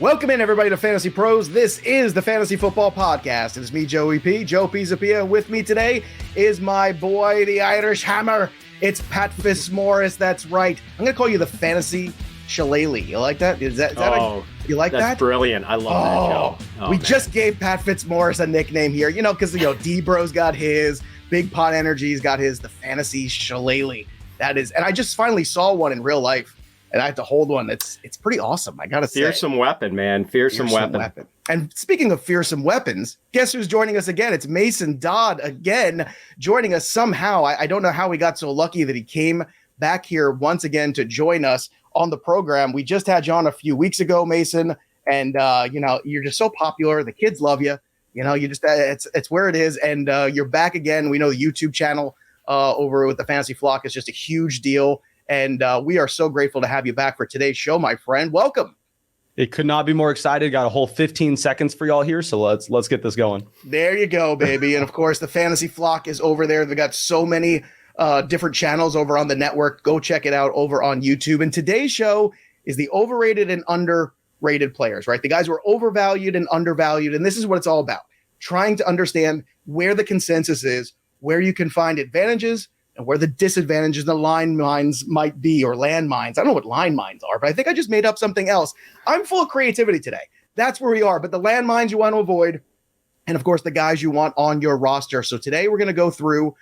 Welcome in, everybody, to Fantasy Pros. This is the Fantasy Football Podcast. It's me, Joey P. Joe Pizzapia, and with me today is my boy, the Irish Hammer. It's Pat Fitzmaurice. That's right. I'm going to call you the Fantasy Shillelagh. You like that? You like that? That's brilliant. I love that, Joe. We just gave Pat Fitzmaurice a nickname here, because D-Bro's got his, Big Pot Energy's got his, the Fantasy Shillelagh. That is, and I just finally saw one in real life. And I have to hold one. It's pretty awesome, I gotta say. Fearsome weapon, man. Fearsome weapon. And speaking of fearsome weapons, guess who's joining us again? It's Mason Dodd again, joining us somehow. I don't know how we got so lucky that he came back here once again to join us on the program. We just had you on a few weeks ago, Mason, and you're just so popular. The kids love you. You just it's where it is, and you're back again. We know the YouTube channel over with the Fantasy Flock is just a huge deal. And we are so grateful to have you back for today's show, my friend. Welcome. It could not be more excited. Got a whole 15 seconds for y'all here, so let's get this going. There you go, baby. And of course, the Fantasy Flock is over there. They've got so many different channels over on the network. Go check it out over on YouTube. And today's show is the overrated and underrated players, right? The guys who are overvalued and undervalued. And this is what it's all about. Trying to understand where the consensus is, where you can find advantages, and where the disadvantages, the line mines might be, or landmines. I don't know what line mines are, but I think I just made up something else. I'm full of creativity today. That's where we are. But the landmines you want to avoid, and of course, the guys you want on your roster. So today we're going to go through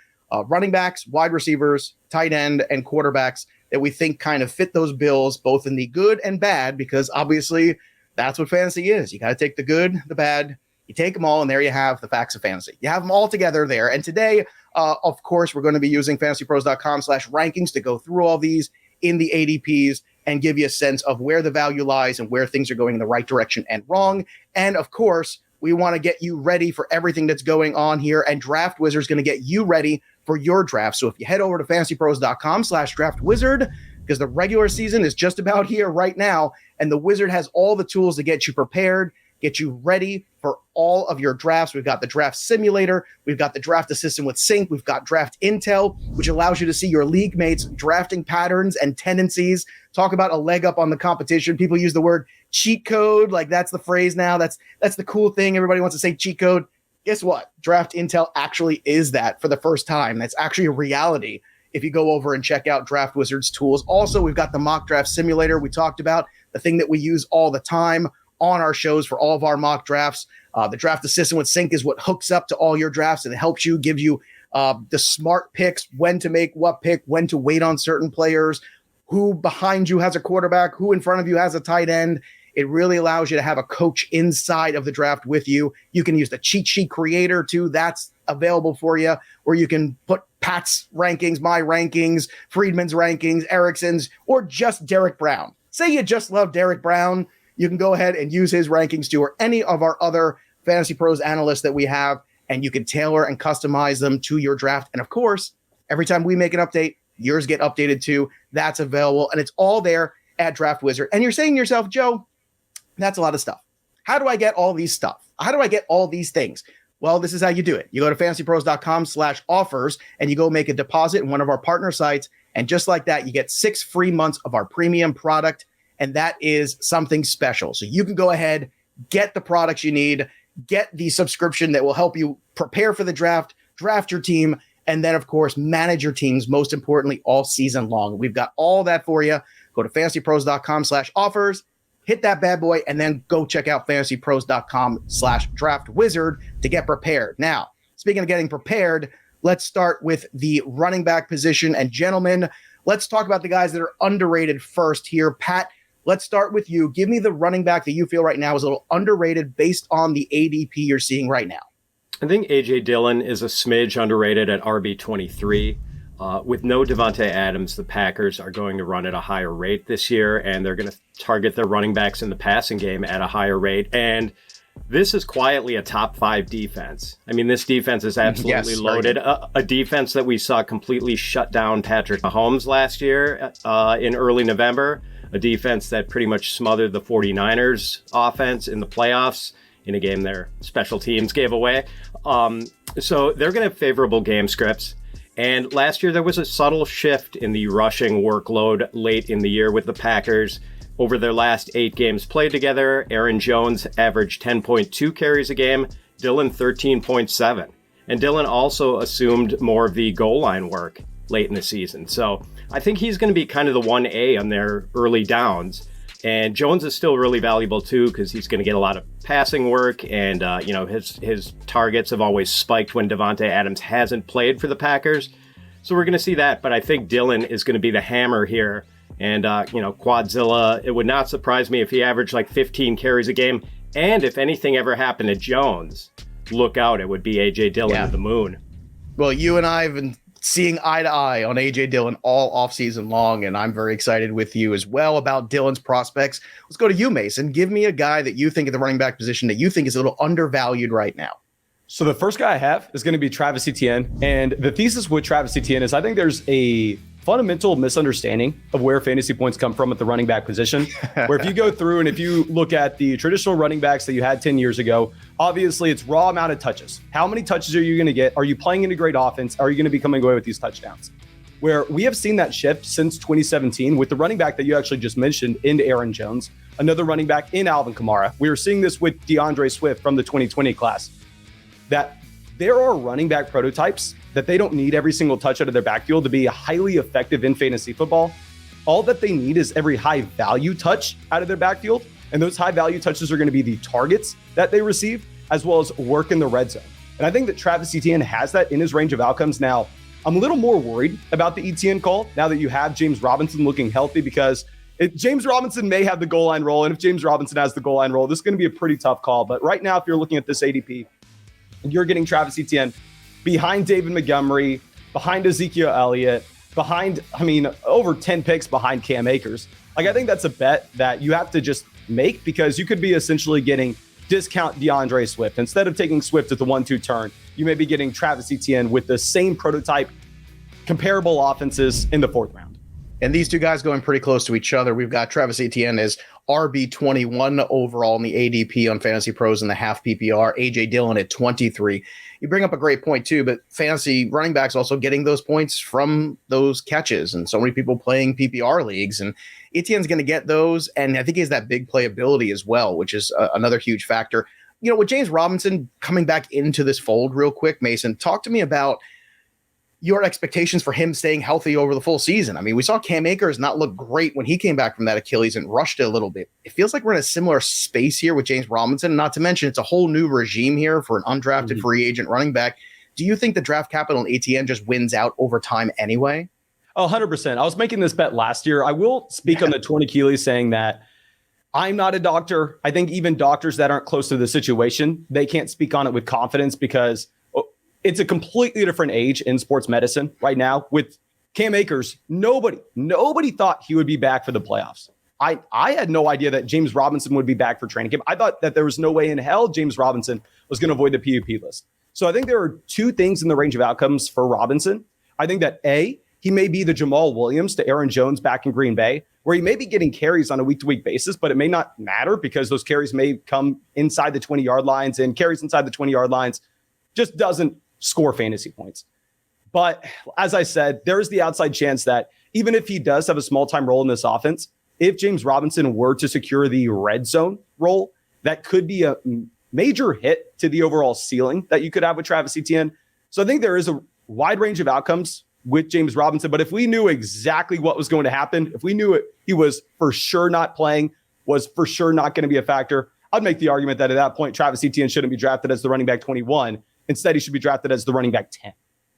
running backs, wide receivers, tight end, and quarterbacks that we think kind of fit those bills, both in the good and bad, because obviously that's what fantasy is. You got to take the good, the bad, you take them all, and there you have the facts of fantasy. You have them all together there. And today, of course, we're going to be using fantasypros.com/rankings to go through all these in the ADPs and give you a sense of where the value lies and where things are going in the right direction and wrong. And of course, we want to get you ready for everything that's going on here. And Draft Wizard is going to get you ready for your draft. So if you head over to fantasypros.com/draftwizard, because the regular season is just about here right now, and the Wizard has all the tools to get you prepared, get you ready for all of your drafts. We've got the draft simulator. We've got the draft assistant with sync. We've got draft intel, which allows you to see your league mates' drafting patterns and tendencies. Talk about a leg up on the competition. People use the word cheat code. Like that's the phrase now. That's the cool thing. Everybody wants to say cheat code. Guess what? Draft intel actually is that for the first time. That's actually a reality if you go over and check out Draft Wizard's tools. Also, we've got the mock draft simulator we talked about, the thing that we use all the time on our shows for all of our mock drafts. The draft assistant with sync is what hooks up to all your drafts and it helps you, give you the smart picks, when to make what pick, when to wait on certain players, who behind you has a quarterback, who in front of you has a tight end. It really allows you to have a coach inside of the draft with you. You can use the cheat sheet creator too. That's available for you, where you can put Pat's rankings, my rankings, Friedman's rankings, Erickson's, or just Derek Brown. Say you just love Derek Brown. You can go ahead and use his rankings too, or any of our other Fantasy Pros analysts that we have, and you can tailor and customize them to your draft. And of course, every time we make an update, yours get updated too. That's available, and it's all there at Draft Wizard. And you're saying to yourself, Joe, that's a lot of stuff. How do I get all these stuff? How do I get all these things? Well, this is how you do it. You go to fantasypros.com/offers, and you go make a deposit in one of our partner sites. And just like that, you get 6 free months of our premium product. And that is something special. So you can go ahead, get the products you need, get the subscription that will help you prepare for the draft, draft your team, and then, of course, manage your teams, most importantly, all season long. We've got all that for you. Go to fantasypros.com/offers, hit that bad boy, and then go check out fantasypros.com/draftwizard to get prepared. Now, speaking of getting prepared, let's start with the running back position. And gentlemen, let's talk about the guys that are underrated first here. Pat, let's start with you. Give me the running back that you feel right now is a little underrated based on the ADP you're seeing right now. I think A.J. Dillon is a smidge underrated at RB23. With no Devontae Adams, the Packers are going to run at a higher rate this year, and they're going to target their running backs in the passing game at a higher rate. And this is quietly a top 5 defense. I mean, this defense is absolutely loaded. A defense that we saw completely shut down Patrick Mahomes last year in early November. A defense that pretty much smothered the 49ers offense in the playoffs in a game their special teams gave away. So they're going to have favorable game scripts. And last year there was a subtle shift in the rushing workload late in the year with the Packers. Over their last 8 games played together, Aaron Jones averaged 10.2 carries a game, Dillon 13.7. And Dillon also assumed more of the goal line work late in the season. So I think he's going to be kind of the 1A on their early downs. And Jones is still really valuable too, because he's going to get a lot of passing work, and his targets have always spiked when Davante Adams hasn't played for the Packers. So we're going to see that, but I think Dillon is going to be the hammer here. And Quadzilla, it would not surprise me if he averaged like 15 carries a game. And if anything ever happened to Jones, look out, it would be AJ Dillon to the moon. Well, you and I have been seeing eye to eye on AJ Dillon all offseason long, and I'm very excited with you as well about Dillon's prospects. Let's go to you, Mason. Give me a guy that you think at the running back position that you think is a little undervalued right now. So the first guy I have is going to be Travis Etienne. And the thesis with Travis Etienne is I think there's a fundamental misunderstanding of where fantasy points come from at the running back position, where if you go through and if you look at the traditional running backs that you had 10 years ago, obviously it's raw amount of touches. How many touches are you going to get? Are you playing in a great offense? Are you going to be coming away with these touchdowns? Where we have seen that shift since 2017 with the running back that you actually just mentioned into Aaron Jones, another running back in Alvin Kamara. We were seeing this with DeAndre Swift from the 2020 class, that there are running back prototypes that they don't need every single touch out of their backfield to be highly effective in fantasy football. All that they need is every high value touch out of their backfield. And those high value touches are going to be the targets that they receive, as well as work in the red zone. And I think that Travis Etienne has that in his range of outcomes. Now, I'm a little more worried about the Etienne call now that you have James Robinson looking healthy, because James Robinson may have the goal line role. And if James Robinson has the goal line role, this is going to be a pretty tough call. But right now, if you're looking at this ADP, you're getting Travis Etienne behind David Montgomery, behind Ezekiel Elliott, behind, over 10 picks behind Cam Akers. Like, I think that's a bet that you have to just make, because you could be essentially getting discount DeAndre Swift. Instead of taking Swift at the 1-2 turn, you may be getting Travis Etienne with the same prototype, comparable offenses in the 4th round. And these two guys going pretty close to each other. We've got Travis Etienne as RB21 overall in the ADP on FantasyPros in the half PPR. AJ Dillon at 23. You bring up a great point too, but fantasy running backs also getting those points from those catches, and so many people playing PPR leagues, and Etienne's going to get those. And I think he has that big playability as well, which is another huge factor. With James Robinson coming back into this fold real quick, Mason, talk to me about your expectations for him staying healthy over the full season. I mean, we saw Cam Akers not look great when he came back from that Achilles and rushed it a little bit. It feels like we're in a similar space here with James Robinson, not to mention it's a whole new regime here for an undrafted free agent running back. Do you think the draft capital in Etienne just wins out over time anyway? 100%. I was making this bet last year. I will speak on the torn Achilles, saying that I'm not a doctor. I think even doctors that aren't close to the situation, they can't speak on it with confidence, because it's a completely different age in sports medicine right now. With Cam Akers, nobody thought he would be back for the playoffs. I had no idea that James Robinson would be back for training camp. I thought that there was no way in hell James Robinson was going to avoid the PUP list. So I think there are two things in the range of outcomes for Robinson. I think that A, he may be the Jamal Williams to Aaron Jones back in Green Bay, where he may be getting carries on a week-to-week basis, but it may not matter because those carries may come inside the 20-yard lines, and carries inside the 20-yard lines just doesn't score fantasy points. But as I said, there is the outside chance that even if he does have a small-time role in this offense, if James Robinson were to secure the red zone role, that could be a major hit to the overall ceiling that you could have with Travis Etienne. So I think there is a wide range of outcomes with James Robinson. But if we knew exactly what was going to happen, if we knew he was for sure not playing, was for sure not going to be a factor, I'd make the argument that at that point, Travis Etienne shouldn't be drafted as the running back 21. Instead, he should be drafted as the running back 10.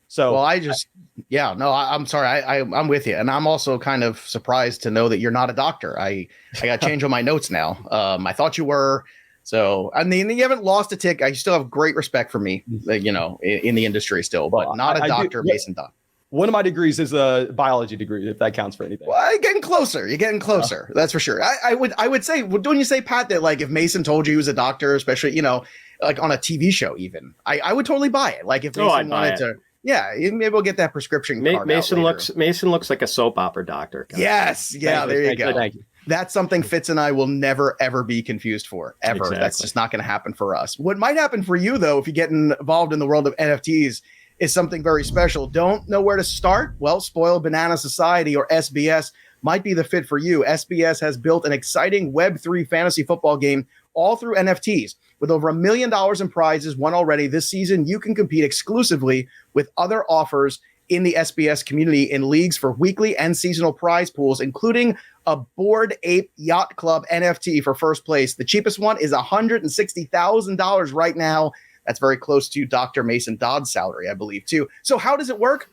So, well, I'm sorry. I'm with you. And I'm also kind of surprised to know that you're not a doctor. I got to change on my notes now. I thought you were. So, I mean, you haven't lost a tick. I still have great respect for me, in the industry still, but not a doctor, Mason Dodd. One of my degrees is a biology degree, if that counts for anything. Well, you're getting closer. That's for sure. I would say, don't you say, Pat, that like if Mason told you he was a doctor, especially, like on a TV show, even I would totally buy it. Like if Mason wanted to, maybe we'll get that prescription. Mason looks like a soap opera doctor. Yes. Yeah. There you go. Thank you. That's something Fitz and I will never, ever be confused for, ever. Exactly. That's just not going to happen for us. What might happen for you, though, if you get involved in the world of NFTs, is something very special. Don't know where to start? Well, Spoiled Banana Society, or SBS, might be the fit for you. SBS has built an exciting Web3 fantasy football game all through NFTs. With over $1 million in prizes won already this season, you can compete exclusively with other offers in the SBS community in leagues for weekly and seasonal prize pools, including a Bored Ape Yacht Club NFT for first place. The cheapest one is $160,000 right now. That's very close to Dr. Mason Dodd's salary, I believe, too. So how does it work?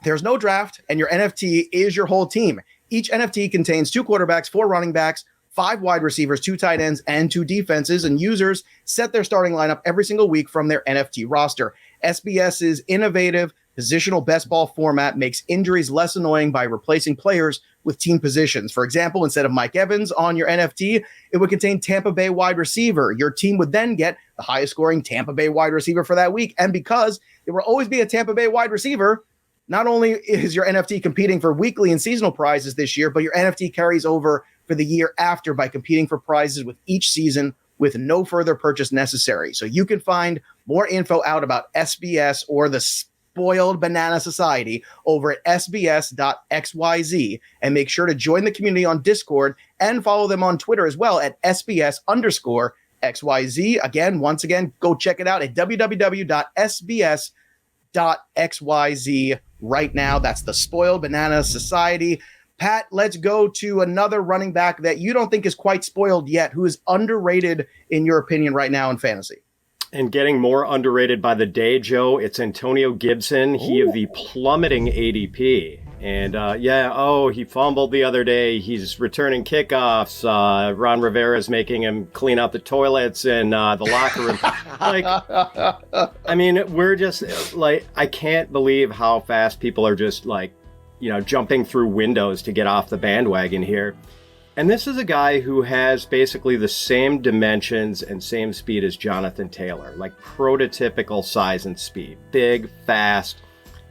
There's no draft, and your NFT is your whole team. Each NFT contains 2 quarterbacks, 4 running backs, 5 wide receivers, 2 tight ends, and 2 defenses, and users set their starting lineup every single week from their NFT roster. SBS's innovative positional best ball format makes injuries less annoying by replacing players with team positions. For example, instead of Mike Evans on your NFT, it would contain Tampa Bay wide receiver. Your team would then get the highest scoring Tampa Bay wide receiver for that week. And because there will always be a Tampa Bay wide receiver, not only is your NFT competing for weekly and seasonal prizes this year, but your NFT carries over for the year after by competing for prizes with each season with no further purchase necessary. So you can find more info out about SBS or the Spoiled Banana Society over at sbs.xyz, and make sure to join the community on Discord and follow them on Twitter as well at SBS_XYZ. Again, once again, go check it out at www.sbs.xyz right now. That's the Spoiled Banana Society. Pat, let's go to another running back that you don't think is quite spoiled yet, who is underrated in your opinion right now in fantasy. And getting more underrated by the day, Joe, it's Antonio Gibson. He of the plummeting ADP. And he fumbled the other day. He's returning kickoffs. Ron Rivera's making him clean out the toilets in the locker room. We're just like, I can't believe how fast people are just like, jumping through windows to get off the bandwagon here. And this is a guy who has basically the same dimensions and same speed as Jonathan Taylor, like prototypical size and speed. Big, fast,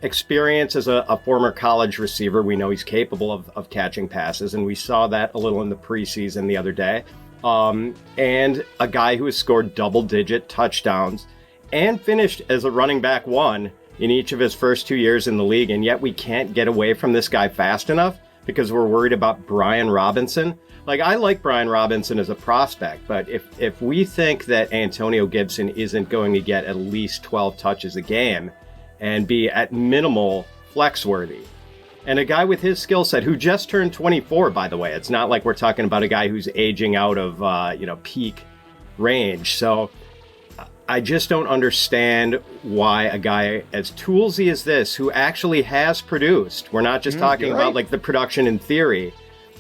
experience as a former college receiver. We know he's capable of catching passes, and we saw that a little in the preseason the other day. And a guy who has scored double-digit touchdowns and finished as a running back 1 in each of his first 2 years in the league, and yet we can't get away from this guy fast enough because we're worried about Brian Robinson. Like, I like Brian Robinson as a prospect, but if we think that Antonio Gibson isn't going to get at least 12 touches a game and be at minimal flex worthy, and a guy with his skill set who just turned 24, by the way, it's not like we're talking about a guy who's aging out of peak range. So I just don't understand why a guy as toolsy as this, who actually has produced, we're not just talking about like the production in theory,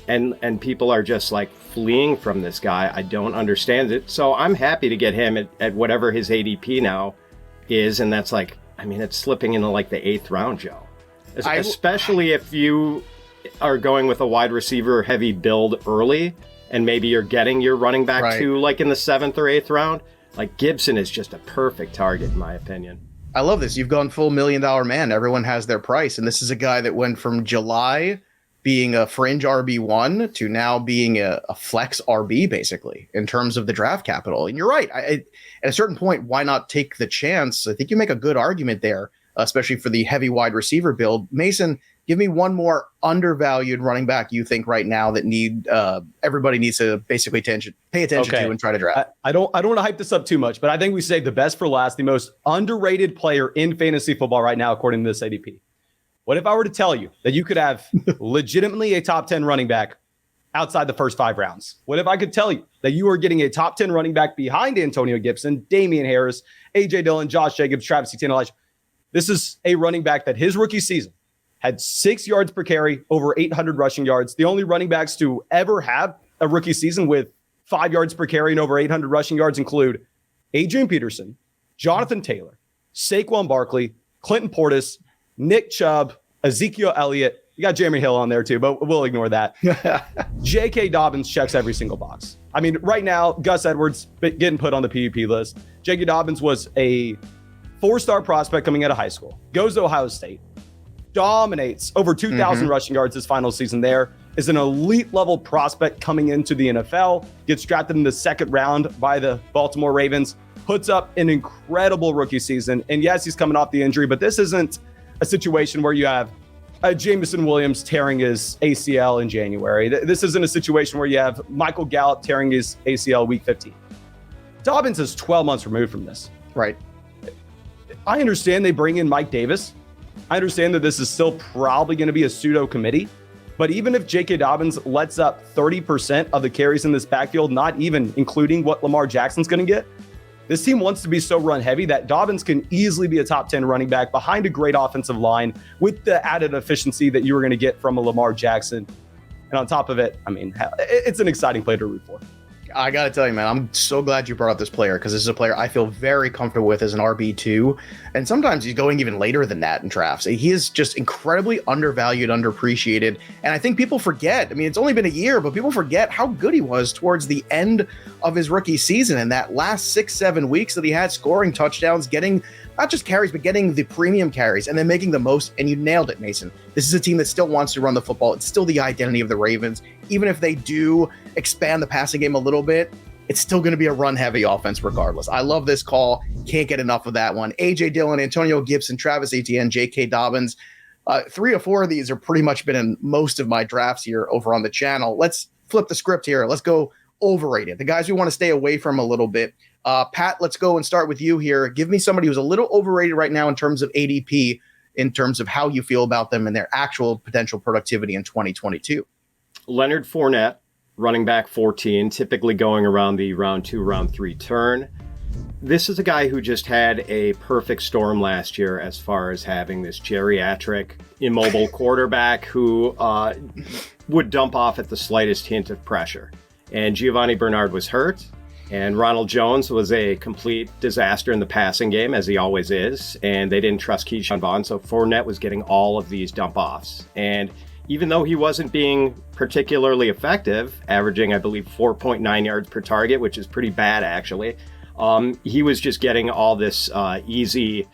and people are just like fleeing from this guy. I don't understand it. So I'm happy to get him at whatever his ADP now is, and that's like, it's slipping into like the 8th round, Joe. Especially if you are going with a wide receiver heavy build early, and maybe you're getting your running back too, like in the 7th or 8th round. Like, Gibson is just a perfect target, in my opinion. I love this. You've gone full $1 million man. Everyone has their price. And this is a guy that went from July being a fringe RB1 to now being a flex RB, basically, in terms of the draft capital. And you're right. At a certain point, why not take the chance? I think you make a good argument there, especially for the heavy wide receiver build. Mason, give me one more undervalued running back you think right now that everybody needs to basically pay attention to and try to draft. I don't want to hype this up too much, but I think we saved the best for last, the most underrated player in fantasy football right now, according to this ADP. What if I were to tell you that you could have legitimately a top 10 running back outside the first 5 rounds? What if I could tell you that you are getting a top 10 running back behind Antonio Gibson, Damien Harris, AJ Dillon, Josh Jacobs, Travis Etienne, Elijah? This is a running back that his rookie season had 6 yards per carry, over 800 rushing yards. The only running backs to ever have a rookie season with 5 yards per carry and over 800 rushing yards include Adrian Peterson, Jonathan Taylor, Saquon Barkley, Clinton Portis, Nick Chubb, Ezekiel Elliott. You got Jeremy Hill on there too, but we'll ignore that. J.K. Dobbins checks every single box. Right now, Gus Edwards getting put on the PUP list. J.K. Dobbins was a 4-star prospect coming out of high school. Goes to Ohio State. Dominates over 2,000 rushing yards his final season there. Is an elite level prospect coming into the NFL. Gets drafted in the 2nd round by the Baltimore Ravens. Puts up an incredible rookie season. And yes, he's coming off the injury, but this isn't a situation where you have Jameson Williams tearing his ACL in January. This isn't a situation where you have Michael Gallup tearing his ACL week 15. Dobbins is 12 months removed from this. Right. I understand they bring in Mike Davis. I understand that this is still probably going to be a pseudo committee. But even if J.K. Dobbins lets up 30% of the carries in this backfield, not even including what Lamar Jackson's going to get, this team wants to be so run heavy that Dobbins can easily be a top 10 running back behind a great offensive line with the added efficiency that you were going to get from a Lamar Jackson. And on top of it, I mean, it's an exciting play to root for. I got to tell you, man, I'm so glad you brought up this player because this is a player I feel very comfortable with as an RB2. And sometimes he's going even later than that in drafts. He is just incredibly undervalued, underappreciated. And I think people forget. I mean, it's only been a year, but people forget how good he was towards the end of his rookie season. And that last 6-7 weeks that he had scoring touchdowns, getting not just carries, but getting the premium carries and then making the most. And you nailed it, Mason. This is a team that still wants to run the football. It's still the identity of the Ravens. Even if they do expand the passing game a little bit, it's still going to be a run-heavy offense regardless. I love this call. Can't get enough of that one. A.J. Dillon, Antonio Gibson, Travis Etienne, J.K. Dobbins. 3 or 4 of these are pretty much been in most of my drafts here over on the channel. Let's flip the script here. Let's go overrated. The guys we want to stay away from a little bit. Pat, let's go and start with you here. Give me somebody who's a little overrated right now in terms of ADP, in terms of how you feel about them and their actual potential productivity in 2022. Leonard Fournette, running back 14, typically going around the round 2, round 3 turn. This is a guy who just had a perfect storm last year as far as having this geriatric, immobile quarterback who would dump off at the slightest hint of pressure. And Giovanni Bernard was hurt, and Ronald Jones was a complete disaster in the passing game, as he always is, and they didn't trust Keyshawn Vaughn, so Fournette was getting all of these dump-offs. And even though he wasn't being particularly effective, averaging, I believe, 4.9 yards per target, which is pretty bad, actually, he was just getting all this easy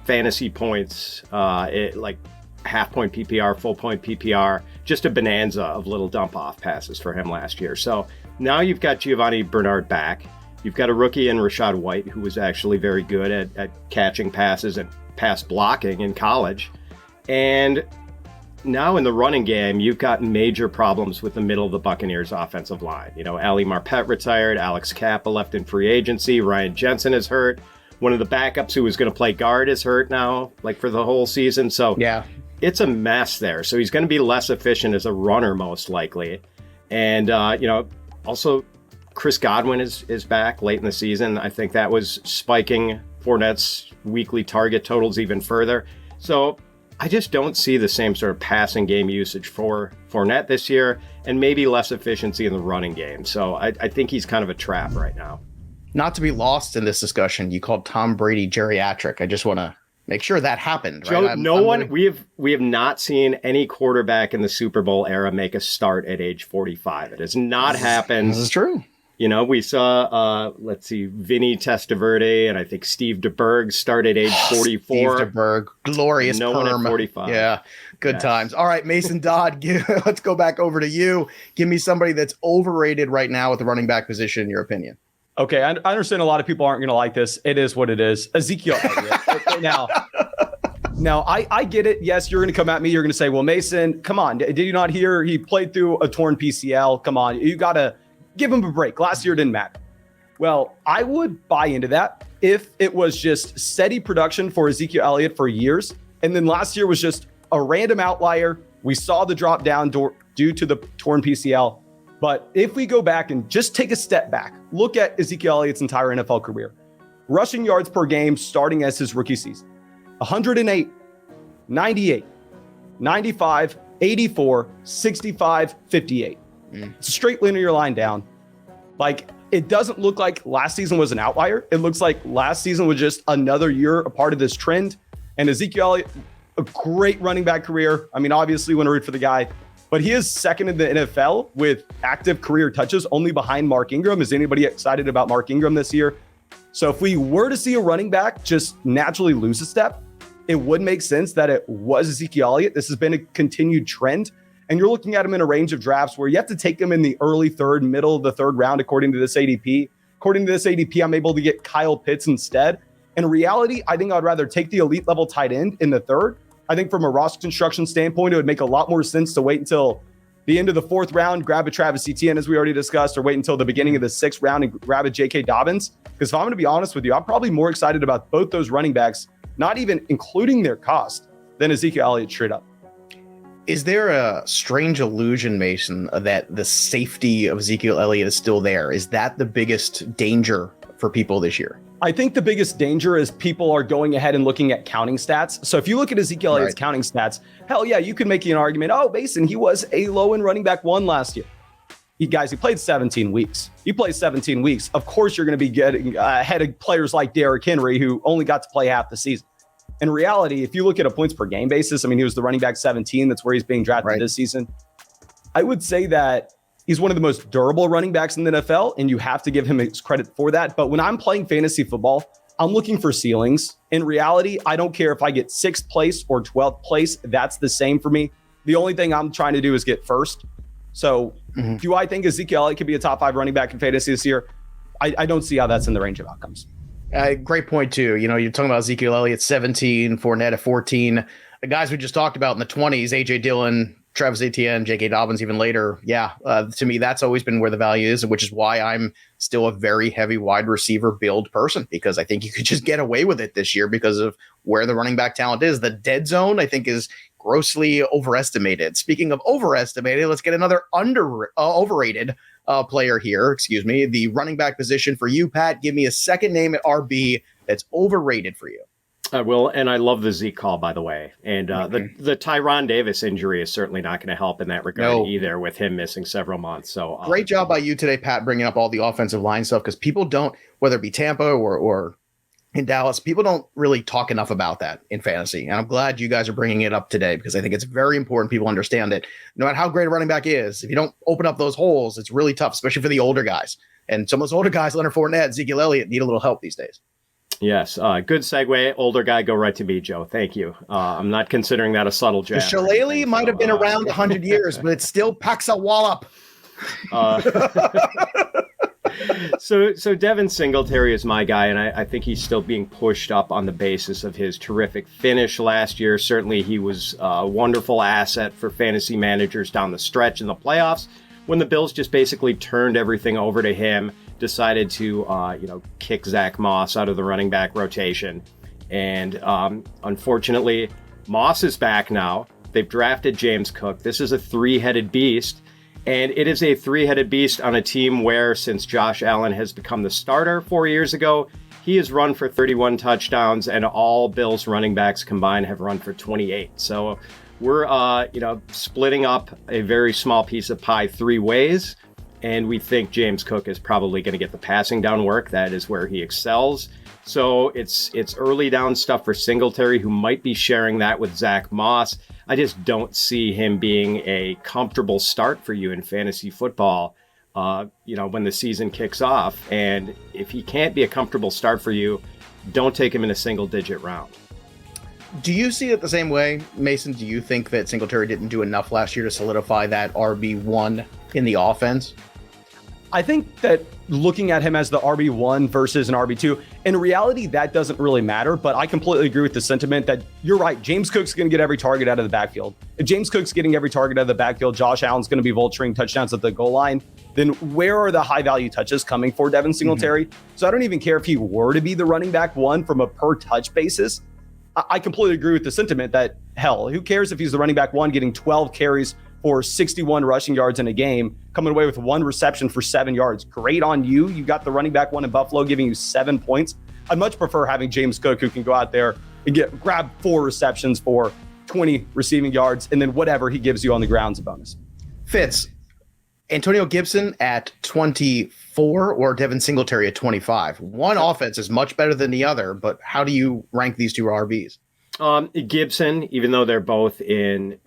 fantasy points, like half-point PPR, full-point PPR, just a bonanza of little dump-off passes for him last year. So now you've got Giovanni Bernard back. You've got a rookie in Rashod White, who was actually very good at catching passes and pass blocking in college. And now in the running game, you've got major problems with the middle of the Buccaneers offensive line. You know, Ali Marpet retired, Alex Kappa left in free agency, Ryan Jensen is hurt. One of the backups who was going to play guard is hurt now, like for the whole season. So yeah, it's a mess there. So he's going to be less efficient as a runner, most likely. And, also Chris Godwin is back late in the season. I think that was spiking Fournette's weekly target totals even further. So I just don't see the same sort of passing game usage for Fournette this year, and maybe less efficiency in the running game. So I think he's kind of a trap right now. Not to be lost in this discussion, you called Tom Brady geriatric. I just want to make sure that happened. Right? Joe, we have not seen any quarterback in the Super Bowl era make a start at age 45. It has not happened. This is true. You know, we saw, Vinny Testaverde and I think Steve DeBerg start at age 44. Steve DeBerg, glorious no perm. One at 45. Yeah, good times. All right, Mason Dodd, let's go back over to you. Give me somebody that's overrated right now at the running back position, in your opinion. Okay, I understand a lot of people aren't going to like this. It is what it is. Ezekiel Elliott. Now, I get it. Yes, you're going to come at me. You're going to say, well, Mason, come on. Did you not hear he played through a torn PCL? Come on. You got to give him a break. Last year didn't matter. Well, I would buy into that if it was just steady production for Ezekiel Elliott for years. And then last year was just a random outlier. We saw the drop down due to the torn PCL. But if we go back and just take a step back, look at Ezekiel Elliott's entire NFL career. Rushing yards per game starting as his rookie season. 108, 98, 95, 84, 65, 58. It's a straight linear line down. Like, it doesn't look like last season was an outlier. It looks like last season was just another year a part of this trend. And Ezekiel Elliott, a great running back career. I mean, obviously, want to root for the guy. But he is second in the NFL with active career touches, only behind Mark Ingram. Is anybody excited about Mark Ingram this year? So if we were to see a running back just naturally lose a step, it would make sense that it was Ezekiel Elliott. This has been a continued trend. And you're looking at him in a range of drafts where you have to take him in the early third, middle of the third round, according to this ADP. According to this ADP, I'm able to get Kyle Pitts instead. In reality, I think I'd rather take the elite level tight end in the third I think from a roster construction standpoint, it would make a lot more sense to wait until the end of the 4th round, grab a Travis Etienne, as we already discussed, or wait until the beginning of the 6th round and grab a J.K. Dobbins. Because if I'm going to be honest with you, I'm probably more excited about both those running backs, not even including their cost, than Ezekiel Elliott straight up. Is there a strange illusion, Mason, that the safety of Ezekiel Elliott is still there? Is that the biggest danger for people this year? I think the biggest danger is people are going ahead and looking at counting stats. So if you look at Ezekiel Elliott's counting stats, hell yeah, you could make an argument, oh, Mason, he was a low-end running back 1 last year. He played 17 weeks. You play 17 weeks. Of course, you're going to be getting ahead of players like Derrick Henry, who only got to play half the season. In reality, if you look at a points per game basis, I mean, he was the running back 17. That's where he's being drafted this season. I would say that he's one of the most durable running backs in the NFL, and you have to give him his credit for that. But when I'm playing fantasy football, I'm looking for ceilings. In reality, I don't care if I get 6th place or 12th place. That's the same for me. The only thing I'm trying to do is get first. So do I think Ezekiel Elliott could be a top 5 running back in fantasy this year? I don't see how that's in the range of outcomes. Great point, too. You know, you're talking about Ezekiel Elliott, 17, Fournette at 14. The guys we just talked about in the 20s, A.J. Dillon, Travis Etienne, J.K. Dobbins even later. Yeah, to me, that's always been where the value is, which is why I'm still a very heavy wide receiver build person, because I think you could just get away with it this year because of where the running back talent is. The dead zone, I think, is grossly overestimated. Speaking of overestimated, let's get another overrated player here. Excuse me. The running back position for you, Pat. Give me a second name at RB that's overrated for you. I will, and I love the Zeke call, by the way. And the Tyron Davis injury is certainly not going to help in that regard either, with him missing several months. So great job by you today, Pat, bringing up all the offensive line stuff, because people don't, whether it be Tampa or in Dallas, people don't really talk enough about that in fantasy. And I'm glad you guys are bringing it up today, because I think it's very important people understand it. No matter how great a running back is, if you don't open up those holes, it's really tough, especially for the older guys. And some of those older guys, Leonard Fournette, Ezekiel Elliott, need a little help these days. Yes. Good segue. Older guy, go right to me, Joe. Thank you. I'm not considering that a subtle jab. The Shillelagh might have been around 100 years, but it still packs a wallop. So Devin Singletary is my guy, and I think he's still being pushed up on the basis of his terrific finish last year. Certainly he was a wonderful asset for fantasy managers down the stretch in the playoffs, when the Bills just basically turned everything over to him, decided to kick Zach Moss out of the running back rotation. And unfortunately, Moss is back now. They've drafted James Cook. This is a 3-headed beast. And it is a 3-headed beast on a team where, since Josh Allen has become the starter 4 years ago, he has run for 31 touchdowns, and all Bills running backs combined have run for 28. So we're splitting up a very small piece of pie 3 ways. And we think James Cook is probably going to get the passing down work. That is where he excels. So it's early down stuff for Singletary, who might be sharing that with Zach Moss. I just don't see him being a comfortable start for you in fantasy football, when the season kicks off. And if he can't be a comfortable start for you, don't take him in a single-digit round. Do you see it the same way, Mason? Do you think that Singletary didn't do enough last year to solidify that RB1 in the offense? I think that looking at him as the RB1 versus an RB2, in reality, that doesn't really matter. But I completely agree with the sentiment that you're right. James Cook's going to get every target out of the backfield. If James Cook's getting every target out of the backfield, Josh Allen's going to be vulturing touchdowns at the goal line. Then where are the high value touches coming for Devin Singletary? So I don't even care if he were to be the running back 1 from a per touch basis. I completely agree with the sentiment that, hell, who cares if he's the running back 1 getting 12 carries for 61 rushing yards in a game, coming away with 1 reception for 7 yards. Great on you. You got the running back 1 in Buffalo giving you 7 points. I'd much prefer having James Cook, who can go out there and grab 4 receptions for 20 receiving yards, and then whatever he gives you on the ground's a bonus. Fitz, Antonio Gibson at 24 or Devin Singletary at 25? One offense is much better than the other, but how do you rank these two RBs? Gibson, even though they're both in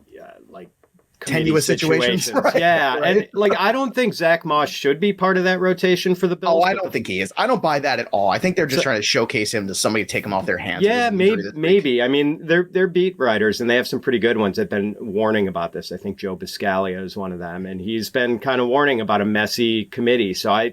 tenuous situations. Right, yeah. right. And I don't think Zach Moss should be part of that rotation for the Bills. Oh, I don't think he is. I don't buy that at all. I think they're just trying to showcase him to somebody to take him off their hands. Yeah, maybe. I mean, they're beat writers, and they have some pretty good ones that have been warning about this. I think Joe Biscaglia is one of them, and he's been kind of warning about a messy committee. So I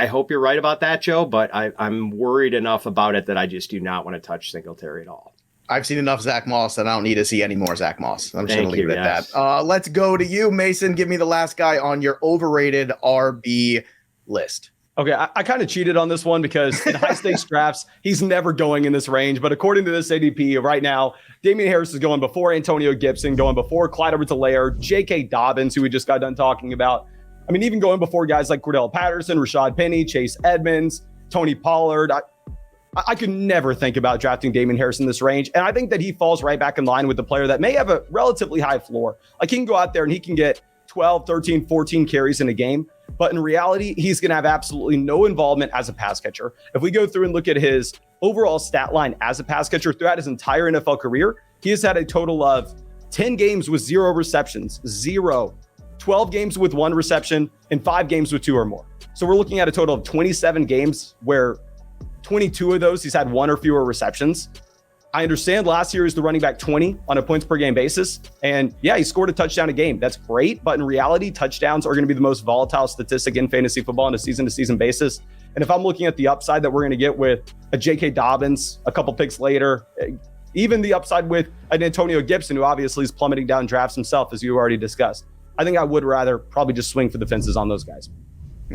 hope you're right about that, Joe, but I'm worried enough about it that I just do not want to touch Singletary at all. I've seen enough Zach Moss, and I don't need to see any more Zach Moss. I'm just going to leave it at yes. that. Let's go to you, Mason. Give me the last guy on your overrated RB list. Okay, I kind of cheated on this one because in high stakes drafts, he's never going in this range. But according to this ADP right now, Damien Harris is going before Antonio Gibson, going before Clyde Edwards-Helaire, J.K. Dobbins, who we just got done talking about. I mean, even going before guys like Cordell Patterson, Rashad Penny, Chase Edmonds, Tony Pollard. I could never think about drafting Damien Harris in this range. And I think that he falls right back in line with the player that may have a relatively high floor. Like, he can go out there and he can get 12, 13, 14 carries in a game. But in reality, he's going to have absolutely no involvement as a pass catcher. If we go through and look at his overall stat line as a pass catcher throughout his entire NFL career, he has had a total of 10 games with 0 receptions, 0, 12 games with 1 reception, and 5 games with 2 or more. So we're looking at a total of 27 games where 22 of those he's had 1 or fewer receptions. I understand last year is the running back 20 on a points per game basis. And yeah, he scored a touchdown a game. That's great. But in reality, touchdowns are going to be the most volatile statistic in fantasy football on a season-to-season basis. And if I'm looking at the upside that we're going to get with a J.K. Dobbins a couple picks later, even the upside with an Antonio Gibson, who obviously is plummeting down drafts himself, as you already discussed, I think I would rather probably just swing for the fences on those guys.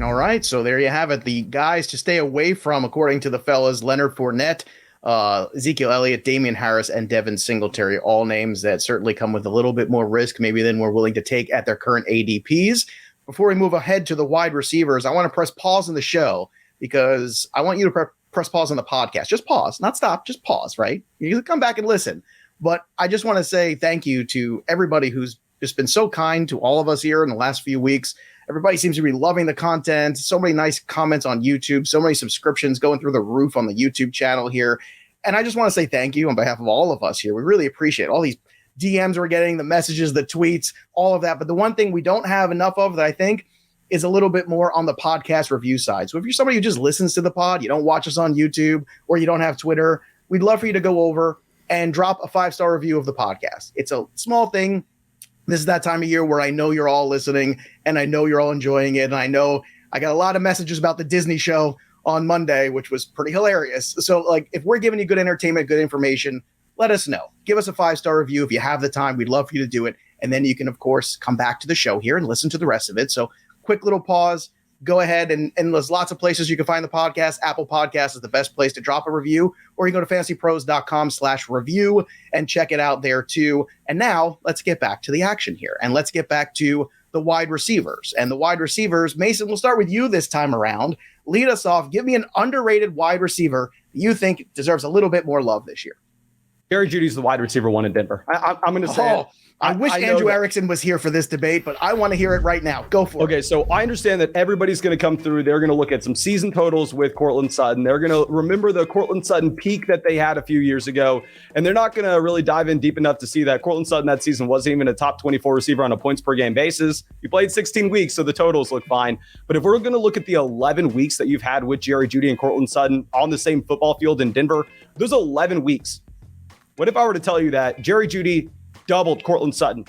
All right, so there you have it. The guys to stay away from, according to the fellas, Leonard Fournette, Ezekiel Elliott, Damien Harris, and Devin Singletary, all names that certainly come with a little bit more risk maybe than we're willing to take at their current ADPs. Before we move ahead to the wide receivers, I want to press pause in the show because I want you to press pause on the podcast. Just pause, not stop, just pause, right? You can come back and listen. But I just want to say thank you to everybody who's just been so kind to all of us here in the last few weeks. Everybody seems to be loving the content. So many nice comments on YouTube, so many subscriptions going through the roof on the YouTube channel here. And I just want to say thank you on behalf of all of us here. We really appreciate all these DMs we're getting, the messages, the tweets, all of that. But the one thing we don't have enough of that I think is a little bit more on the podcast review side. So if you're somebody who just listens to the pod, you don't watch us on YouTube, or you don't have Twitter, we'd love for you to go over and drop a 5-star review of the podcast. It's a small thing. This is that time of year where I know you're all listening and I know you're all enjoying it. And I know I got a lot of messages about the Disney show on Monday, which was pretty hilarious. So like, if we're giving you good entertainment, good information, let us know. Give us a 5-star review. If you have the time, we'd love for you to do it. And then you can, of course, come back to the show here and listen to the rest of it. So quick little pause. Go ahead and there's lots of places you can find the podcast. Apple Podcasts is the best place to drop a review, or you go to fantasypros.com/review and check it out there too. And now let's get back to the action here, and let's get back to the wide receivers. And the wide receivers, Mason, we'll start with you this time around. Lead us off. Give me an underrated wide receiver that you think deserves a little bit more love this year. Jerry Jeudy's the wide receiver 1 in Denver. I'm going to say it. I wish Andrew Erickson was here for this debate, but I want to hear it right now. Go for it. Okay, so I understand that everybody's going to come through. They're going to look at some season totals with Courtland Sutton. They're going to remember the Courtland Sutton peak that they had a few years ago, and they're not going to really dive in deep enough to see that Courtland Sutton that season wasn't even a top 24 receiver on a points per game basis. He played 16 weeks, so the totals look fine. But if we're going to look at the 11 weeks that you've had with Jerry Jeudy and Courtland Sutton on the same football field in Denver, those 11 weeks. What if I were to tell you that Jerry Jeudy doubled Courtland Sutton?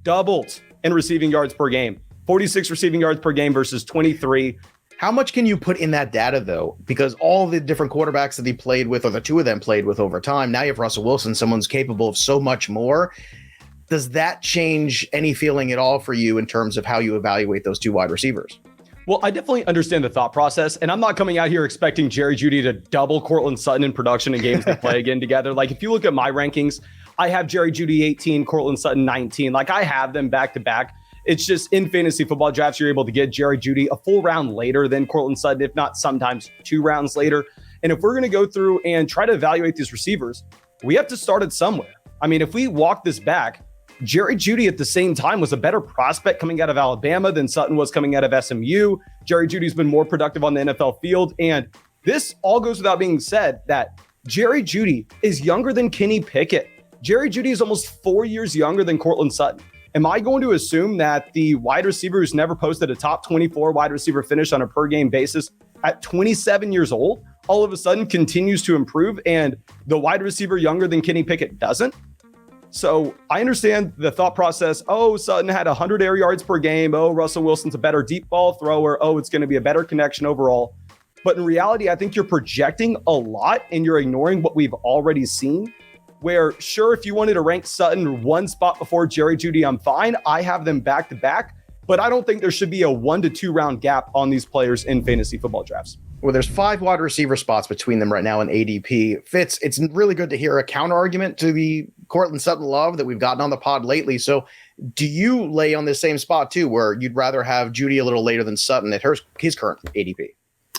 Doubled in receiving yards per game. 46 receiving yards per game versus 23. How much can you put in that data, though? Because all the different quarterbacks that he played with, or the two of them played with over time, now you have Russell Wilson, someone's capable of so much more. Does that change any feeling at all for you in terms of how you evaluate those two wide receivers? Well, I definitely understand the thought process, and I'm not coming out here expecting Jerry Jeudy to double Courtland Sutton in production in games that play again together. Like, if you look at my rankings, I have Jerry Jeudy 18, Courtland Sutton 19. Like, I have them back to back. It's just in fantasy football drafts, you're able to get Jerry Jeudy a full round later than Courtland Sutton, if not sometimes 2 rounds later. And if we're going to go through and try to evaluate these receivers, we have to start it somewhere. I mean, if we walk this back, Jerry Jeudy at the same time was a better prospect coming out of Alabama than Sutton was coming out of SMU. Jerry Judy's been more productive on the NFL field. And this all goes without being said that Jerry Jeudy is younger than Kenny Pickett. Jerry Jeudy is almost 4 years younger than Courtland Sutton. Am I going to assume that the wide receiver who's never posted a top 24 wide receiver finish on a per game basis at 27 years old, all of a sudden continues to improve and the wide receiver younger than Kenny Pickett doesn't? So I understand the thought process. Oh, Sutton had 100 air yards per game. Oh, Russell Wilson's a better deep ball thrower. Oh, it's going to be a better connection overall. But in reality, I think you're projecting a lot and you're ignoring what we've already seen. where, sure, if you wanted to rank Sutton one spot before Jerry Jeudy, I'm fine. I have them back to back, but I don't think there should be a 1 to 2 round gap on these players in fantasy football drafts. Well, there's 5 wide receiver spots between them right now in ADP. Fitz, it's really good to hear a counter argument to the Courtland Sutton love that we've gotten on the pod lately. So do you lay on this same spot too, where you'd rather have Jeudy a little later than Sutton at his current ADP?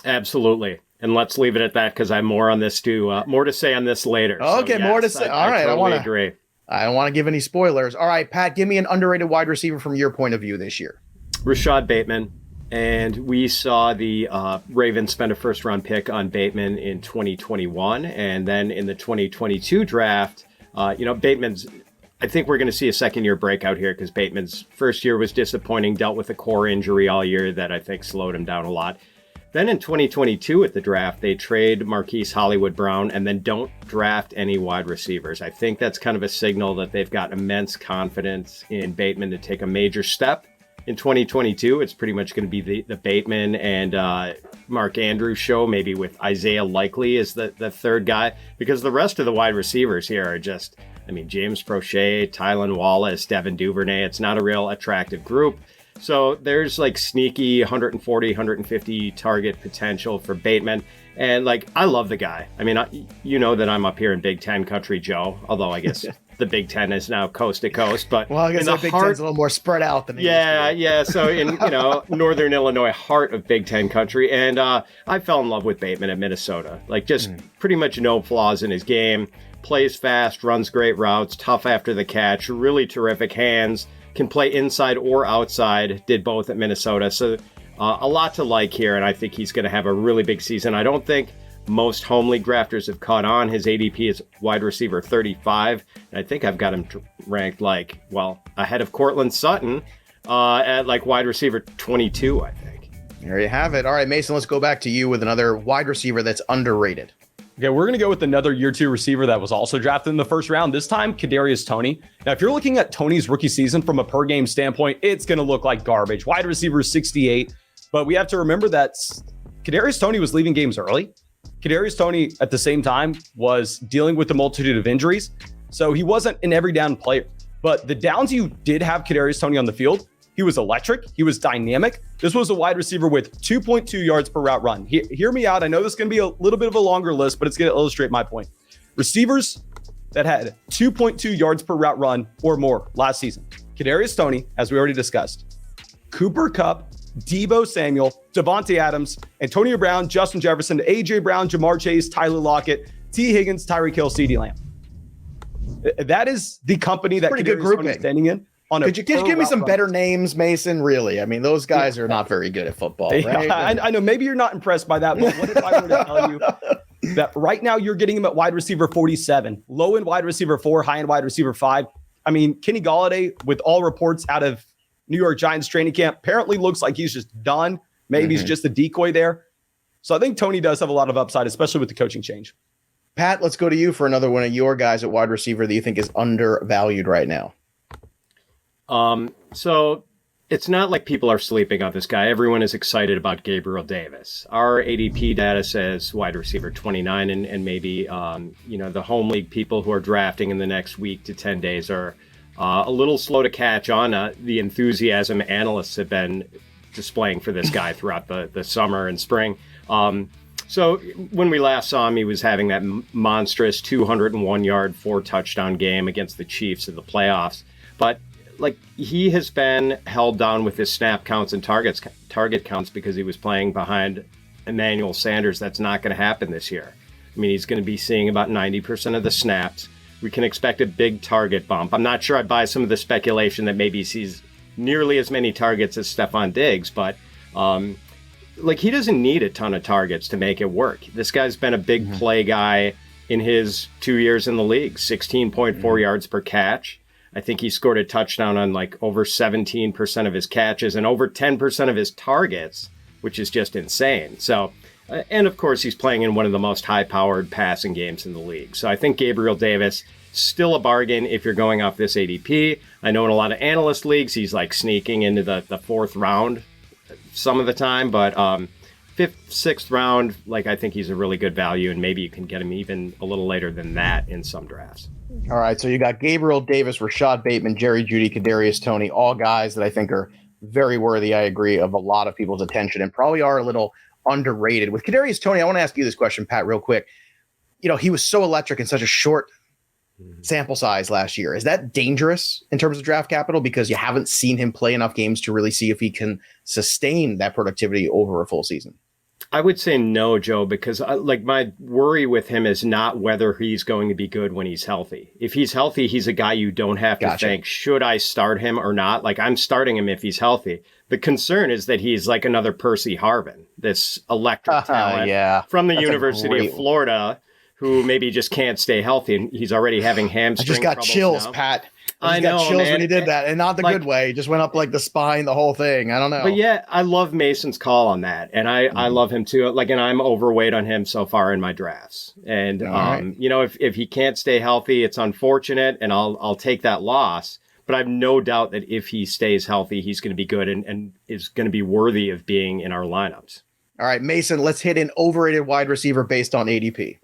Absolutely. And let's leave it at that because I have more on this more to say on this later. Okay, so, yes, more to say. All right, I agree. I don't want to give any spoilers. All right, Pat, give me an underrated wide receiver from your point of view this year. Rashod Bateman. And we saw the Ravens spend a first-round pick on Bateman in 2021. And then in the 2022 draft, Bateman's, I think we're going to see a second-year breakout here because Bateman's first year was disappointing, dealt with a core injury all year that I think slowed him down a lot. Then in 2022 at the draft, they trade Marquise Brown and then don't draft any wide receivers. I think that's kind of a signal that they've got immense confidence in Bateman to take a major step. In 2022, it's pretty much going to be the Bateman and Mark Andrews show, maybe with Isaiah Likely as the third guy, because the rest of the wide receivers here are just, James Prochet, Tylan Wallace, Devin Duvernay. It's not a real attractive group. So there's like sneaky 140, 150 target potential for Bateman. And I love the guy. You know that I'm up here in Big Ten country, Joe, although I guess the Big Ten is now coast to coast. But well, I guess the Big Ten's a little more spread out than it used to be. Yeah. So in, Northern Illinois, heart of Big Ten country. And I fell in love with Bateman at Minnesota. Pretty much no flaws in his game. Plays fast, runs great routes, tough after the catch, really terrific hands, can play inside or outside, did both at Minnesota. So a lot to like here, and I think he's going to have a really big season. I don't think most home league drafters have caught on. His ADP is wide receiver 35, and I think I've got him ranked ahead of Courtland Sutton at wide receiver 22, I think. There you have it. All right, Mason, let's go back to you with another wide receiver that's underrated. Okay, we're going to go with another year 2 receiver that was also drafted in the first round, this time Kadarius Toney. Now, if you're looking at Toney's rookie season from a per game standpoint, it's going to look like garbage. Wide receiver 68, but we have to remember that Kadarius Toney was leaving games early. Kadarius Toney, at the same time, was dealing with a multitude of injuries, so he wasn't an every down player. But the downs you did have Kadarius Toney on the field, he was electric. He was dynamic. This was a wide receiver with 2.2 yards per route run. Hear me out. I know this is going to be a little bit of a longer list, but it's going to illustrate my point. Receivers that had 2.2 yards per route run or more last season. Kadarius Toney, as we already discussed. Cooper Kupp, Deebo Samuel, Devontae Adams, Antonio Brown, Justin Jefferson, A.J. Brown, Jamar Chase, Tyler Lockett, T. Higgins, Tyreek Hill, CeeDee Lamb. That is the company that Kadarius Toney is standing in. Could you give me some better names, Mason? Really? Those guys are not very good at football, right? Yeah, I know maybe you're not impressed by that, but what if I were to tell you that right now you're getting him at wide receiver 47, low end wide receiver 4, high end wide receiver 5? Kenny Golladay, with all reports out of New York Giants training camp, apparently looks like he's just done. Maybe he's just a decoy there. So I think Toney does have a lot of upside, especially with the coaching change. Pat, let's go to you for another one of your guys at wide receiver that you think is undervalued right now. So it's not like people are sleeping on this guy. Everyone is excited about Gabriel Davis. Our ADP data says wide receiver 29, and maybe, the home league people who are drafting in the next week to 10 days are a little slow to catch on the enthusiasm analysts have been displaying for this guy throughout the summer and spring. So when we last saw him, he was having that monstrous 201-yard, 4-touchdown game against the Chiefs in the playoffs. But he has been held down with his snap counts and target counts because he was playing behind Emmanuel Sanders. That's not going to happen this year. He's going to be seeing about 90% of the snaps. We can expect a big target bump. I'm not sure I buy some of the speculation that maybe he sees nearly as many targets as Stephon Diggs, but he doesn't need a ton of targets to make it work. This guy's been a big play guy in his 2 years in the league, 16.4 yards per catch. I think he scored a touchdown on over 17% of his catches and over 10% of his targets, which is just insane. So, and of course, he's playing in one of the most high-powered passing games in the league. So I think Gabriel Davis, still a bargain if you're going off this ADP. I know in a lot of analyst leagues, he's sneaking into the fourth round some of the time, but fifth, sixth round, I think he's a really good value, and maybe you can get him even a little later than that in some drafts. All right, so you got Gabriel Davis, Rashod Bateman, Jerry Jeudy, Kadarius Toney, all guys that I think are very worthy, I agree, of a lot of people's attention and probably are a little underrated. With Kadarius Toney, I want to ask you this question, Pat, real quick. He was so electric in such a short sample size last year. Is that dangerous in terms of draft capital because you haven't seen him play enough games to really see if he can sustain that productivity over a full season? I would say no, Joe, because my worry with him is not whether he's going to be good when he's healthy. If he's healthy, he's a guy you don't have to think, should I start him or not? Like, I'm starting him if he's healthy. The concern is that he's like another Percy Harvin, this electric talent from the University of Florida, who maybe just can't stay healthy, and he's already having hamstring troubles. I just got chills, now. Pat. I know, got chills man. when he did that, and not the good way. He just went up like the spine, the whole thing. I don't know. But yeah, I love Mason's call on that, and I love him too. And I'm overweight on him so far in my drafts. And if he can't stay healthy, it's unfortunate, and I'll take that loss. But I have no doubt that if he stays healthy, he's going to be good and is going to be worthy of being in our lineups. All right, Mason, let's hit an overrated wide receiver based on ADP.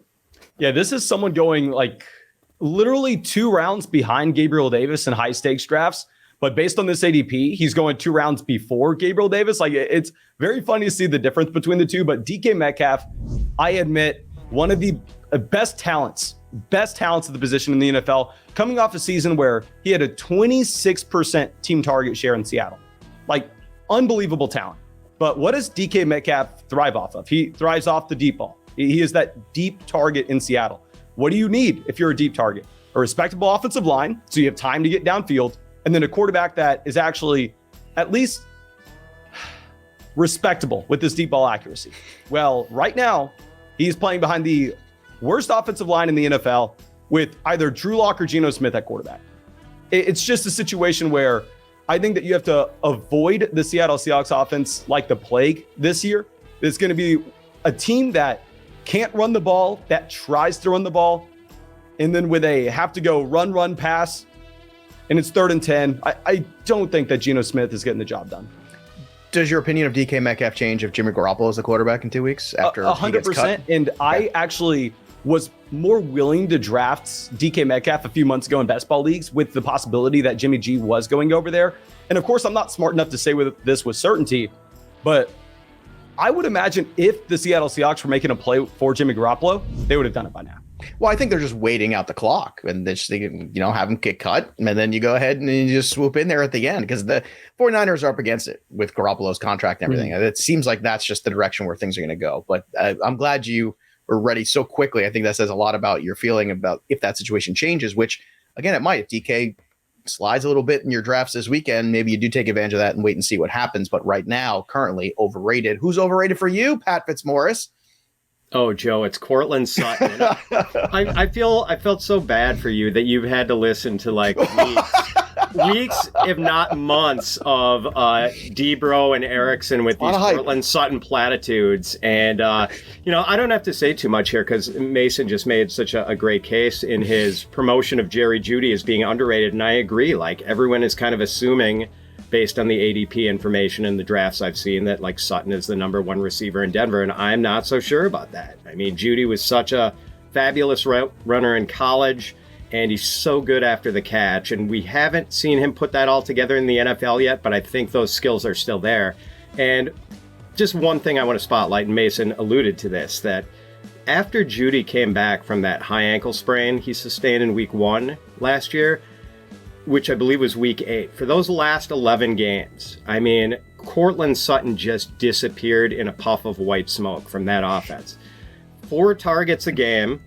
Yeah, this is someone going literally 2 rounds behind Gabriel Davis in high stakes drafts. But based on this ADP, he's going 2 rounds before Gabriel Davis. It's very funny to see the difference between the two. But DK Metcalf, I admit, one of the best talents of the position in the NFL, coming off a season where he had a 26% team target share in Seattle. Unbelievable talent. But what does DK Metcalf thrive off of? He thrives off the deep ball. He is that deep target in Seattle. What do you need if you're a deep target? A respectable offensive line, so you have time to get downfield, and then a quarterback that is actually at least respectable with this deep ball accuracy. Well, right now, he's playing behind the worst offensive line in the NFL with either Drew Lock or Geno Smith at quarterback. It's just a situation where I think that you have to avoid the Seattle Seahawks offense like the plague this year. It's going to be a team that can't run the ball, that tries to run the ball, and then with a have to go run, pass, and it's 3rd and 10, I don't think that Geno Smith is getting the job done. Does your opinion of DK Metcalf change if Jimmy Garoppolo is the quarterback in 2 weeks after 100%? And I actually was more willing to draft DK Metcalf a few months ago in best ball leagues with the possibility that Jimmy G was going over there. And of course, I'm not smart enough to say this with certainty, but I would imagine if the Seattle Seahawks were making a play for Jimmy Garoppolo, they would have done it by now. Well, I think they're just waiting out the clock and they just thinking, have him get cut. And then you go ahead and you just swoop in there at the end because the 49ers are up against it with Garoppolo's contract and everything. It seems like that's just the direction where things are going to go. But I'm glad you were ready so quickly. I think that says a lot about your feeling about if that situation changes, which again, it might. If DK slides a little bit in your drafts this weekend, maybe you do take advantage of that and wait and see what happens. But right now, currently overrated. Who's overrated for you, Pat Fitzmaurice? Oh, Joe, it's Courtland Sutton. I felt so bad for you that you've had to listen to weeks, if not months, of Debro and Erickson with these Courtland Sutton platitudes. And, I don't have to say too much here because Mason just made such a great case in his promotion of Jerry Jeudy as being underrated. And I agree, everyone is kind of assuming based on the ADP information in the drafts I've seen that Sutton is the number 1 receiver in Denver. And I'm not so sure about that. I mean, Jeudy was such a fabulous runner in college. And he's so good after the catch. And we haven't seen him put that all together in the NFL yet, but I think those skills are still there. And just one thing I want to spotlight, and Mason alluded to this, that after Jeudy came back from that high ankle sprain he sustained in week 1 last year, which I believe was week 8, for those last 11 games, I mean, Courtland Sutton just disappeared in a puff of white smoke from that offense. 4 targets a game,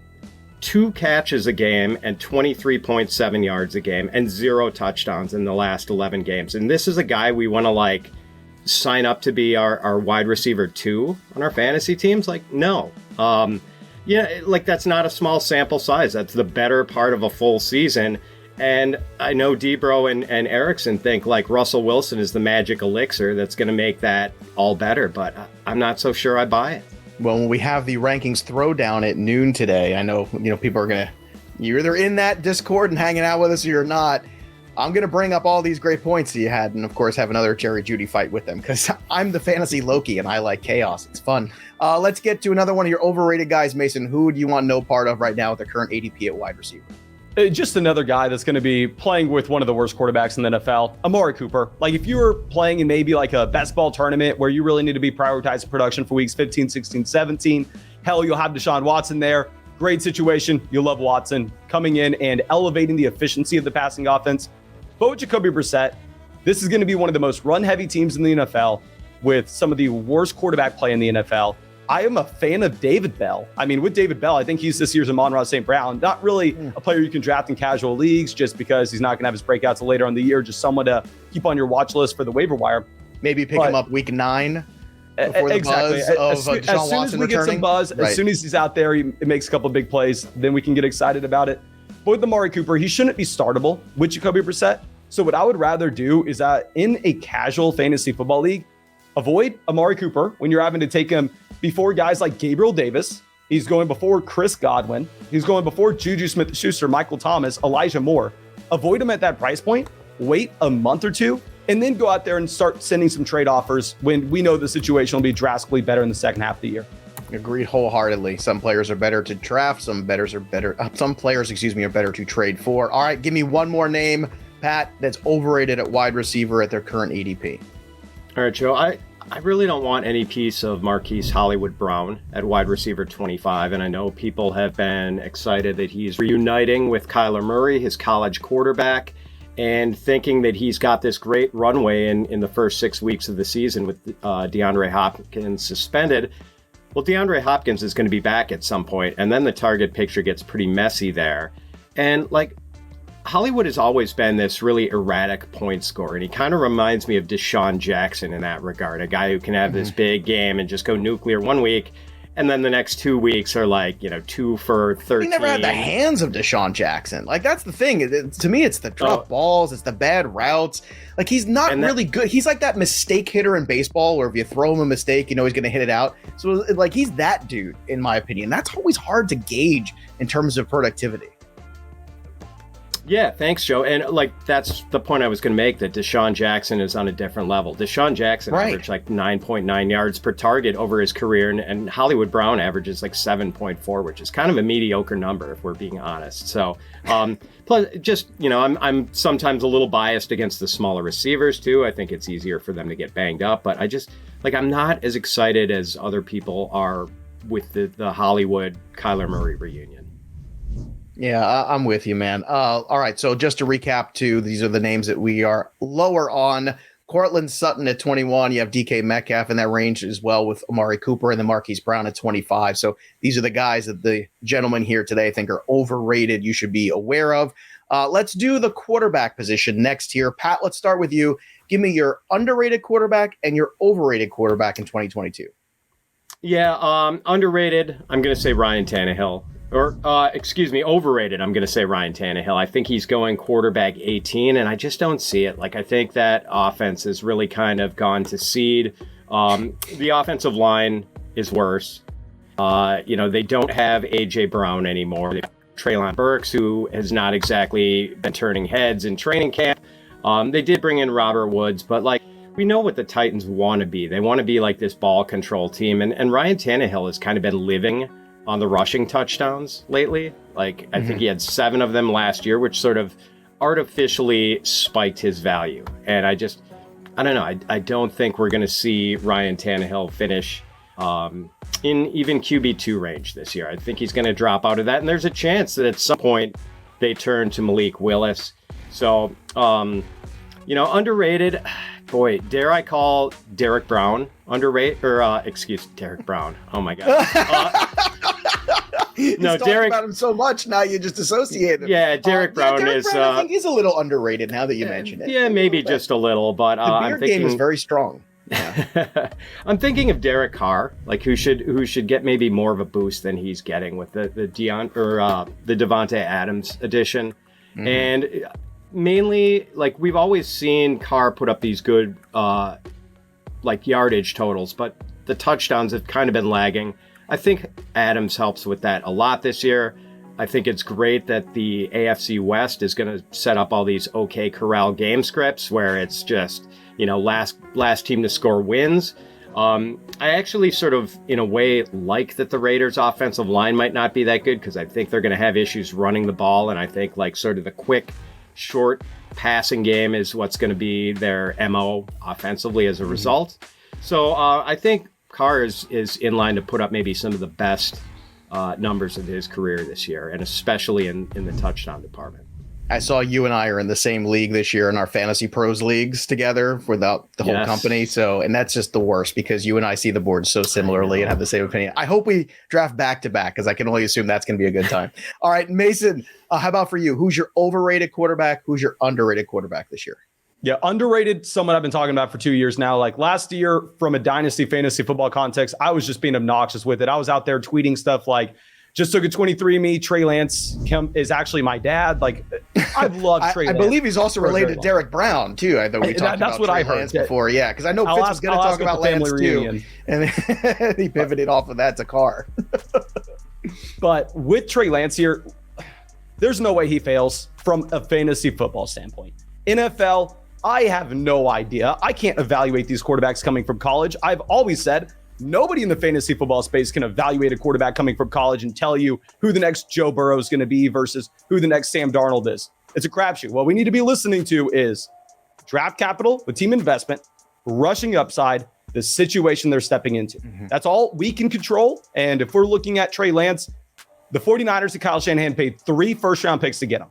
2 catches a game, and 23.7 yards a game, and 0 touchdowns in the last 11 games. And this is a guy we want to sign up to be our wide receiver 2 on our fantasy teams. No. That's not a small sample size. That's the better part of a full season. And I know Debro and Erickson think Russell Wilson is the magic elixir that's going to make that all better, but I'm not so sure I buy it. Well, when we have the rankings throwdown at noon today, I know, people are you're either in that Discord and hanging out with us or you're not. I'm going to bring up all these great points that you had and, of course, have another Jerry Jeudy fight with them because I'm the fantasy Loki and I like chaos. It's fun. Let's get to another one of your overrated guys, Mason. Who do you want no part of right now with the current ADP at wide receiver? Just another guy that's going to be playing with one of the worst quarterbacks in the NFL, Amari Cooper. Like if you were playing in maybe like a best ball tournament where you really need to be prioritizing production for weeks 15, 16, 17, hell, you'll have Deshaun Watson there. Great situation. You'll love Watson coming in and elevating the efficiency of the passing offense. But with Jacoby Brissett, this is going to be one of the most run-heavy teams in the NFL with some of the worst quarterback play in the NFL. I am a fan of David Bell. I mean, with David Bell, I think he's this year's Amon-Ra St. Brown. Not really a player you can draft in casual leagues just because he's not going to have his breakouts later in the year. Just someone to keep on your watch list for the waiver wire. Maybe pick him up week 9 before the buzz of as soon as we get some buzz, as soon as he's out there, he makes a couple of big plays, then we can get excited about it. But with Amari Cooper, he shouldn't be startable with Jacoby Brissett. So what I would rather do is that in a casual fantasy football league, avoid Amari Cooper when you're having to take him before guys like Gabriel Davis. He's going before Chris Godwin. He's going before Juju Smith-Schuster, Michael Thomas, Elijah Moore. Avoid him at that price point. Wait a month or two, and then go out there and start sending some trade offers when we know the situation will be drastically better in the second half of the year. Agreed wholeheartedly. Some players are better to draft. Some players, are better to trade for. All right, give me one more name, Pat, that's overrated at wide receiver at their current ADP. All right, Joe. I really don't want any piece of Marquise Hollywood Brown at wide receiver 25, and I know people have been excited that he's reuniting with Kyler Murray, his college quarterback, and thinking that he's got this great runway in the first 6 weeks of the season with DeAndre Hopkins suspended. Well, DeAndre Hopkins is going to be back at some point, and then the target picture gets pretty messy there. And like, Hollywood has always been this really erratic point scorer, and he kind of reminds me of Deshaun Jackson in that regard, a guy who can have this big game and just go nuclear one week, and then the next 2 weeks are like, 2 for 13. He never had the hands of Deshaun Jackson. Like, that's the thing. To me, it's the drop balls, it's the bad routes. Like, he's not really good. He's like that mistake hitter in baseball where if you throw him a mistake, he's going to hit it out. So, like, he's that dude, in my opinion. That's always hard to gauge in terms of productivity. Yeah, thanks, Joe. And like, that's the point I was going to make, that Deshaun Jackson is on a different level. Deshaun Jackson averaged like 9.9 yards per target over his career, and Hollywood Brown averages like 7.4, which is kind of a mediocre number if we're being honest. So, plus, just, I'm sometimes a little biased against the smaller receivers too. I think it's easier for them to get banged up, but I'm not as excited as other people are with the Hollywood Kyler Murray reunion. Yeah, I'm with you, man. All right, so just to recap, too, these are the names that we are lower on. Courtland Sutton at 21. You have DK Metcalf in that range as well with Amari Cooper, and then Marquise Brown at 25. So these are the guys that the gentlemen here today think are overrated, you should be aware of. Let's do the quarterback position next here. Pat, let's start with you. Give me your underrated quarterback and your overrated quarterback in 2022. Yeah, underrated, I'm going to say Ryan Tannehill. Overrated, I'm going to say Ryan Tannehill. I think he's going quarterback 18, and I just don't see it. Like, I think that offense has really kind of gone to seed. The offensive line is worse. They don't have A.J. Brown anymore. They have Treylon Burks, who has not exactly been turning heads in training camp. They did bring in Robert Woods, but, like, we know what the Titans want to be. They want to be like this ball control team, and Ryan Tannehill has kind of been living on the rushing touchdowns lately. Like, I think he had 7 of them last year, which sort of artificially spiked his value. And I don't know. I don't think we're going to see Ryan Tannehill finish in even QB2 range this year. I think he's going to drop out of that. And there's a chance that at some point they turn to Malik Willis. So, underrated. Boy, dare I call Derek Brown underrated? Derek Brown. Oh my God. No, Derek. About him so much now, you just associate him. Yeah, Derek Brown is. Brown, I think he's a little underrated now that you mention it. Yeah, maybe just a little, but the beard game is very strong. Yeah. I'm thinking of Derek Carr, like who should get maybe more of a boost than he's getting with the Devontae Adams addition, and mainly, like, we've always seen Carr put up these good yardage totals, but the touchdowns have kind of been lagging. I think Adams helps with that a lot this year. I think it's great that the AFC West is going to set up all these OK Corral game scripts where it's just, last team to score wins. I actually sort of, in a way, like that the Raiders' offensive line might not be that good because I think they're going to have issues running the ball. And I think like sort of the quick, short passing game is what's going to be their MO offensively as a result. So I think Carr is in line to put up maybe some of the best numbers of his career this year, and especially in the touchdown department. I saw you and I are in the same league this year in our FantasyPros leagues together for the whole company. So, and that's just the worst because you and I see the board so similarly and have the same opinion. I hope we draft back to back because I can only assume that's going to be a good time. All right, Mason, how about for you? Who's your overrated quarterback? Who's your underrated quarterback this year? Yeah, underrated, someone I've been talking about for 2 years now. Like last year, from a dynasty fantasy football context, I was just being obnoxious with it. I was out there tweeting stuff like, just took a 23andMe. Trey Lance is actually my dad. Like, I've loved Trey Lance. I believe he's also related to long. Derek Brown, too. I thought we talked that's about what Trey I heard Lance before. Yeah, because I know Fitz was going to talk about Lance, too. And he pivoted off of that to Carr. But with Trey Lance here, there's no way he fails from a fantasy football standpoint. NFL, I have no idea. I can't evaluate these quarterbacks coming from college. I've always said nobody in the fantasy football space can evaluate a quarterback coming from college and tell you who the next Joe Burrow is going to be versus who the next Sam Darnold is. It's a crapshoot. What we need to be listening to is draft capital with team investment, rushing upside, the situation they're stepping into. That's all we can control. And if we're looking at Trey Lance, the 49ers and Kyle Shanahan paid 3 first-round picks to get him.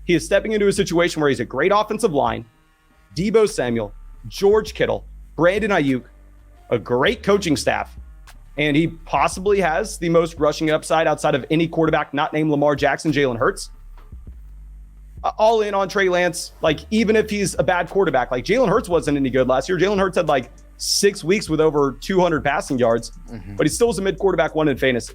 He is stepping into a situation where he's a great offensive line, Deebo Samuel, George Kittle, Brandon Ayuk, a great coaching staff, and he possibly has the most rushing upside outside of any quarterback not named Lamar Jackson, Jalen Hurts. All in on Trey Lance. Like, even if he's a bad quarterback, like Jalen Hurts wasn't any good last year. Jalen Hurts had like 6 weeks with over 200 passing yards, but he still was a mid-quarterback one in fantasy.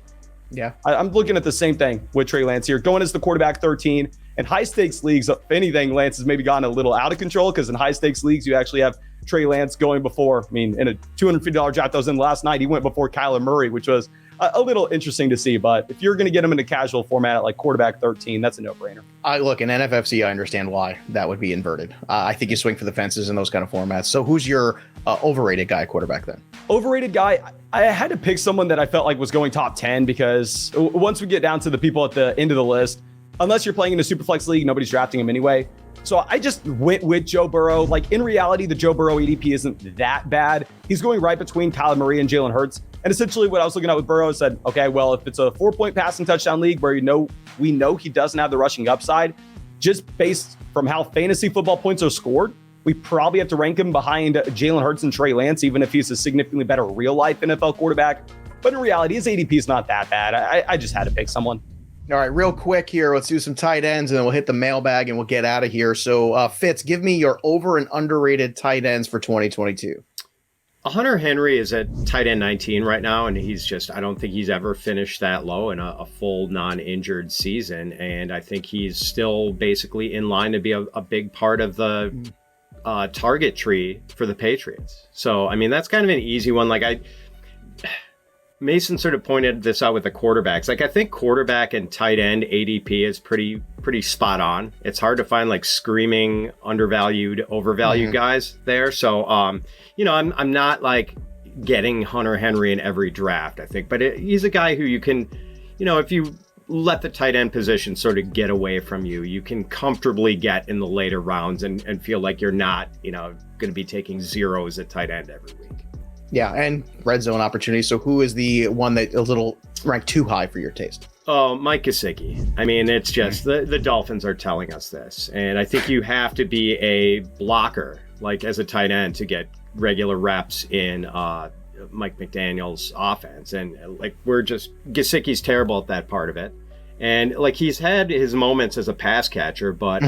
Yeah, I'm looking at the same thing with Trey Lance here. Going as the quarterback 13 in high-stakes leagues, if anything, Lance has maybe gotten a little out of control because in high-stakes leagues, you actually have Trey Lance going before. I mean, in a $250 draft that was in last night, he went before Kyler Murray, which was a little interesting to see. But if you're going to get him in a casual format at like quarterback 13, that's a no-brainer. Look, in NFFC, I understand why that would be inverted. I think you swing for the fences in those kind of formats. So who's your overrated guy quarterback then? Overrated guy, I had to pick someone that I felt like was going top 10 because once we get down to the people at the end of the list, unless you're playing in a Superflex league, nobody's drafting him anyway. So I just went with Joe Burrow. Like, in reality, the Joe Burrow ADP isn't that bad. He's going right between Kyler Murray and Jalen Hurts. And essentially what I was looking at with Burrow, I said, okay, well, if it's a 4-point passing touchdown league where we know he doesn't have the rushing upside, just based from how fantasy football points are scored, we probably have to rank him behind Jalen Hurts and Trey Lance, even if he's a significantly better real-life NFL quarterback. But in reality, his ADP is not that bad. I just had to pick someone. All right, real quick here, let's do some tight ends, and then we'll hit the mailbag, and we'll get out of here. So, Fitz, give me your over- and underrated tight ends for 2022. Hunter Henry is at tight end 19 right now, and I don't think he's ever finished that low in a full non-injured season. And I think he's still basically in line to be a big part of the target tree for the Patriots. So, I mean, that's kind of an easy one. Mason sort of pointed this out with the quarterbacks. Like, I think quarterback and tight end ADP is pretty spot on. It's hard to find like screaming undervalued, overvalued guys there. So, I'm not like getting Hunter Henry in every draft, I think, but he's a guy who you can, if you let the tight end position sort of get away from you, you can comfortably get in the later rounds and feel like you're not, going to be taking zeros at tight end every week. Yeah, and red zone opportunity. So who is the one that a little ranked too high for your taste? Oh, Mike Gesicki. I mean, it's just the Dolphins are telling us this. And I think you have to be a blocker, like as a tight end, to get regular reps in Mike McDaniel's offense. And like Gesicki's terrible at that part of it. And like he's had his moments as a pass catcher, but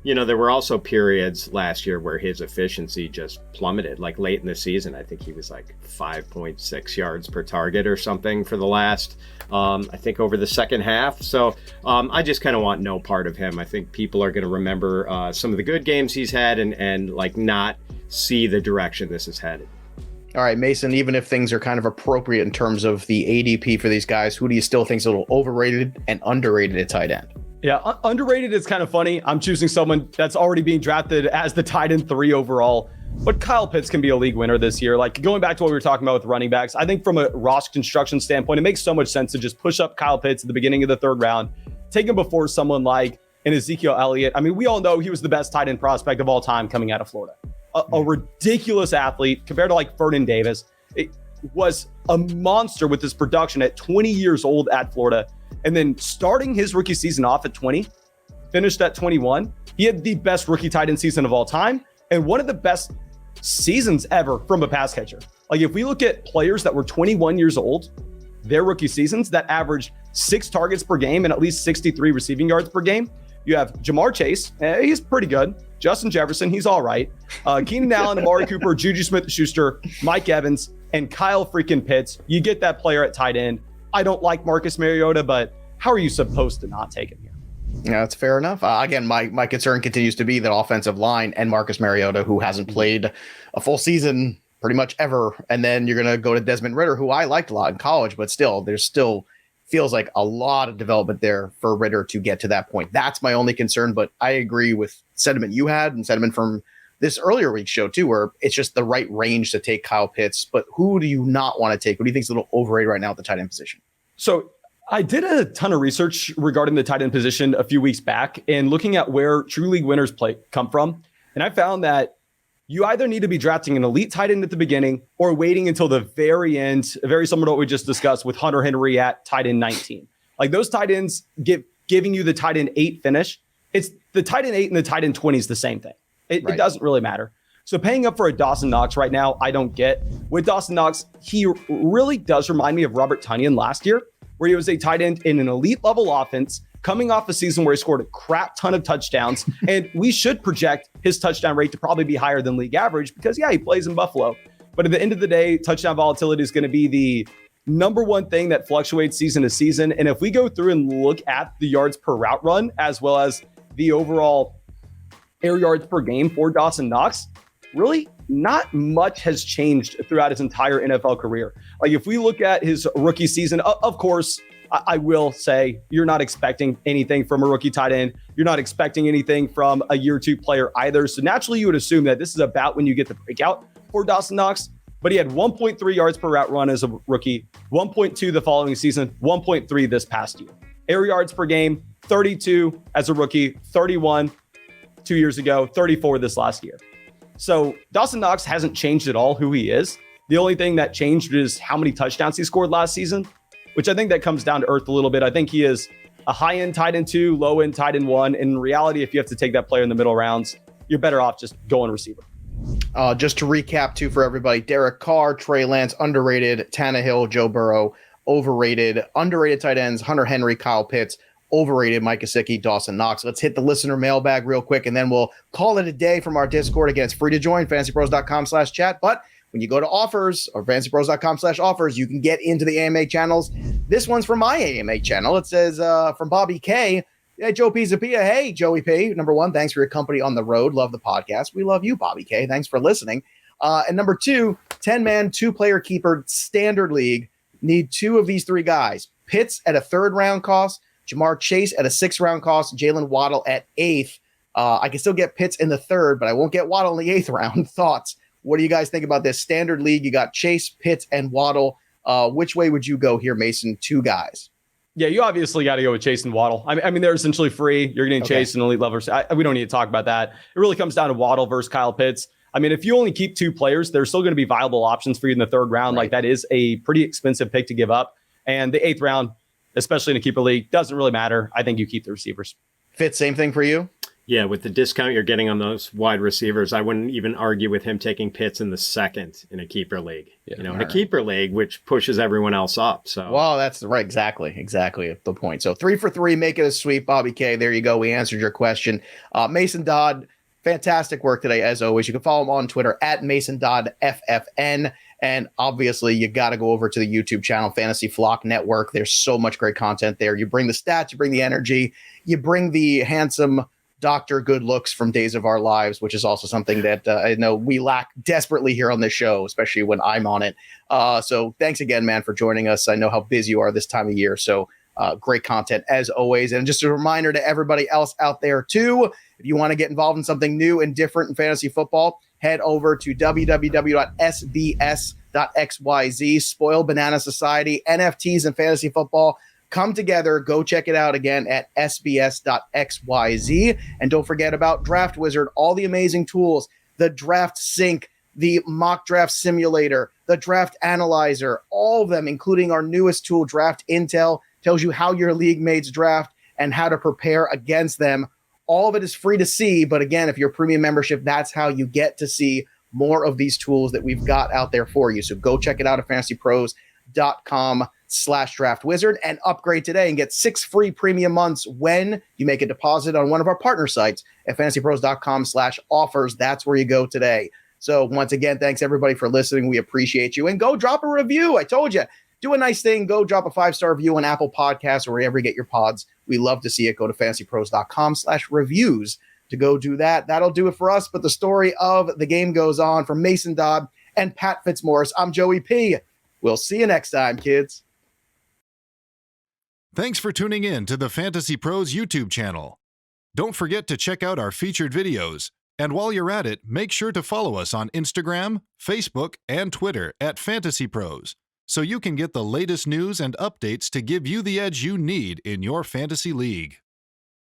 there were also periods last year where his efficiency just plummeted. Like late in the season, I think he was like 5.6 yards per target or something for the last, I think over the second half. So I just kind of want no part of him. I think people are going to remember some of the good games he's had and like not see the direction this is headed. All right, Mason, even if things are kind of appropriate in terms of the ADP for these guys, who do you still think is a little overrated and underrated at tight end? Yeah, underrated is kind of funny. I'm choosing someone that's already being drafted as the tight end 3 overall. But Kyle Pitts can be a league winner this year. Like, going back to what we were talking about with running backs, I think from a roster construction standpoint, it makes so much sense to just push up Kyle Pitts at the beginning of the third round, take him before someone like an Ezekiel Elliott. I mean, we all know he was the best tight end prospect of all time coming out of Florida. A ridiculous athlete compared to like Vernon Davis. It was a monster with his production at 20 years old at Florida. And then starting his rookie season off at 20, finished at 21. He had the best rookie tight end season of all time and one of the best seasons ever from a pass catcher. Like, if we look at players that were 21 years old, their rookie seasons that averaged 6 targets per game and at least 63 receiving yards per game, you have Jamar Chase. He's pretty good. Justin Jefferson, he's all right. Keenan Allen, Amari Cooper, Juju Smith-Schuster, Mike Evans, and Kyle freaking Pitts. You get that player at tight end. I don't like Marcus Mariota, but how are you supposed to not take him here? Yeah, that's fair enough. Again, my concern continues to be that offensive line and Marcus Mariota, who hasn't played a full season pretty much ever. And then you're going to go to Desmond Ridder, who I liked a lot in college, but still, there's still feels like a lot of development there for Ridder to get to that point. That's my only concern, but I agree with sentiment you had and sentiment from this earlier week's show too, where it's just the right range to take Kyle Pitts. But who do you not want to take? Who do you think is a little overrated right now at the tight end position? So I did a ton of research regarding the tight end position a few weeks back and looking at where true league winners come from. And I found that you either need to be drafting an elite tight end at the beginning or waiting until the very end, very similar to what we just discussed with Hunter Henry at tight end 19. Like, those tight ends giving you the tight end 8 finish. It's the tight end 8 and the tight end 20 is the same thing. It doesn't really matter. So paying up for a Dawson Knox right now, I don't get. With Dawson Knox, he really does remind me of Robert Tonyan last year, where he was a tight end in an elite level offense, coming off a season where he scored a crap ton of touchdowns. And we should project his touchdown rate to probably be higher than league average because, yeah, he plays in Buffalo. But at the end of the day, touchdown volatility is going to be the number one thing that fluctuates season to season. And if we go through and look at the yards per route run, as well as the overall air yards per game for Dawson Knox, really not much has changed throughout his entire NFL career. Like, if we look at his rookie season, of course, I will say you're not expecting anything from a rookie tight end. You're not expecting anything from a year 2 player either. So naturally, you would assume that this is about when you get the breakout for Dawson Knox. But he had 1.3 yards per route run as a rookie, 1.2 the following season, 1.3 this past year. Air yards per game, 32 as a rookie, 31 2 years ago, 34 this last year. So Dawson Knox hasn't changed at all who he is. The only thing that changed is how many touchdowns he scored last season, which I think that comes down to earth a little bit. I think he is a high-end tight end 2, low-end tight end 1. In reality, if you have to take that player in the middle rounds, you're better off just going receiver. Just to recap too for everybody, Derek Carr, Trey Lance, underrated. Tannehill, Joe Burrow, overrated. Underrated tight ends, Hunter Henry, Kyle Pitts, overrated, Mike Gesicki, Dawson Knox. Let's hit the listener mailbag real quick, and then we'll call it a day from our Discord. Again, it's free to join, fantasypros.com/chat. But when you go to offers or fantasypros.com/offers, you can get into the AMA channels. This one's from my AMA channel. It says from Bobby K. Hey, Joe Pizzapia. Hey, Joey P. Number 1, thanks for your company on the road. Love the podcast. We love you, Bobby K. Thanks for listening. And number 2, 10-man, 2-player keeper, standard league. Need 2 of these 3 guys. Pitts at a 3rd round cost, Jamar Chase at a 6th round cost, Jalen Waddle at 8th. I can still get Pitts in the 3rd, but I won't get Waddle in the 8th round. Thoughts? What do you guys think about this standard league? You got Chase, Pitts, and Waddle. Which way would you go here, Mason? 2 guys. Yeah, you obviously got to go with Chase and Waddle. I mean, they're essentially free. You're getting Chase and elite level. We don't need to talk about that. It really comes down to Waddle versus Kyle Pitts. I mean, if you only keep 2 players, there's still going to be viable options for you in the 3rd round. Right. Like, that is a pretty expensive pick to give up. And the 8th round, especially in a keeper league, doesn't really matter. I think you keep the receivers. Fitz, same thing for you? Yeah, with the discount you're getting on those wide receivers, I wouldn't even argue with him taking Pitts in the 2nd in a keeper league. Yeah, in a keeper league, which pushes everyone else up. So, well, that's right. Exactly the point. So 3 for 3, make it a sweep, Bobby K. There you go. We answered your question. Mason Dodd, fantastic work today, as always. You can follow him on Twitter at Mason Dodd FFN. And obviously, you got to go over to the YouTube channel, Fantasy Flock Network. There's so much great content there. You bring the stats, you bring the energy, you bring the handsome Dr. Good Looks from Days of Our Lives, which is also something that I know we lack desperately here on this show, especially when I'm on it. So thanks again, man, for joining us. I know how busy you are this time of year. So Great content as always. And just a reminder to everybody else out there too, if you want to get involved in something new and different in fantasy football, head over to www.sbs.xyz, Spoiled Banana Society, NFTs and fantasy football. Come together, go check it out again at sbs.xyz. And don't forget about Draft Wizard, all the amazing tools, the Draft Sync, the mock draft simulator, the draft analyzer, all of them, including our newest tool, Draft Intel, tells you how your league mates draft and how to prepare against them. All of it is free to see. But again, if you're a premium membership, that's how you get to see more of these tools that we've got out there for you. So go check it out at fantasypros.com/draftwizard and upgrade today and get 6 free premium months when you make a deposit on one of our partner sites at fantasypros.com/offers. That's where you go today. So once again, thanks everybody for listening. We appreciate you. And go drop a review. I told you, do a nice thing. Go drop a 5-star review on Apple Podcasts or wherever you get your pods. We love to see it. Go to fantasypros.com/reviews to go do that. That'll do it for us. But the story of the game goes on. For Mason Dodd and Pat Fitzmaurice, I'm Joey P. We'll see you next time, kids. Thanks for tuning in to the Fantasy Pros YouTube channel. Don't forget to check out our featured videos. And while you're at it, make sure to follow us on Instagram, Facebook, and Twitter at Fantasy Pros, so you can get the latest news and updates to give you the edge you need in your fantasy league.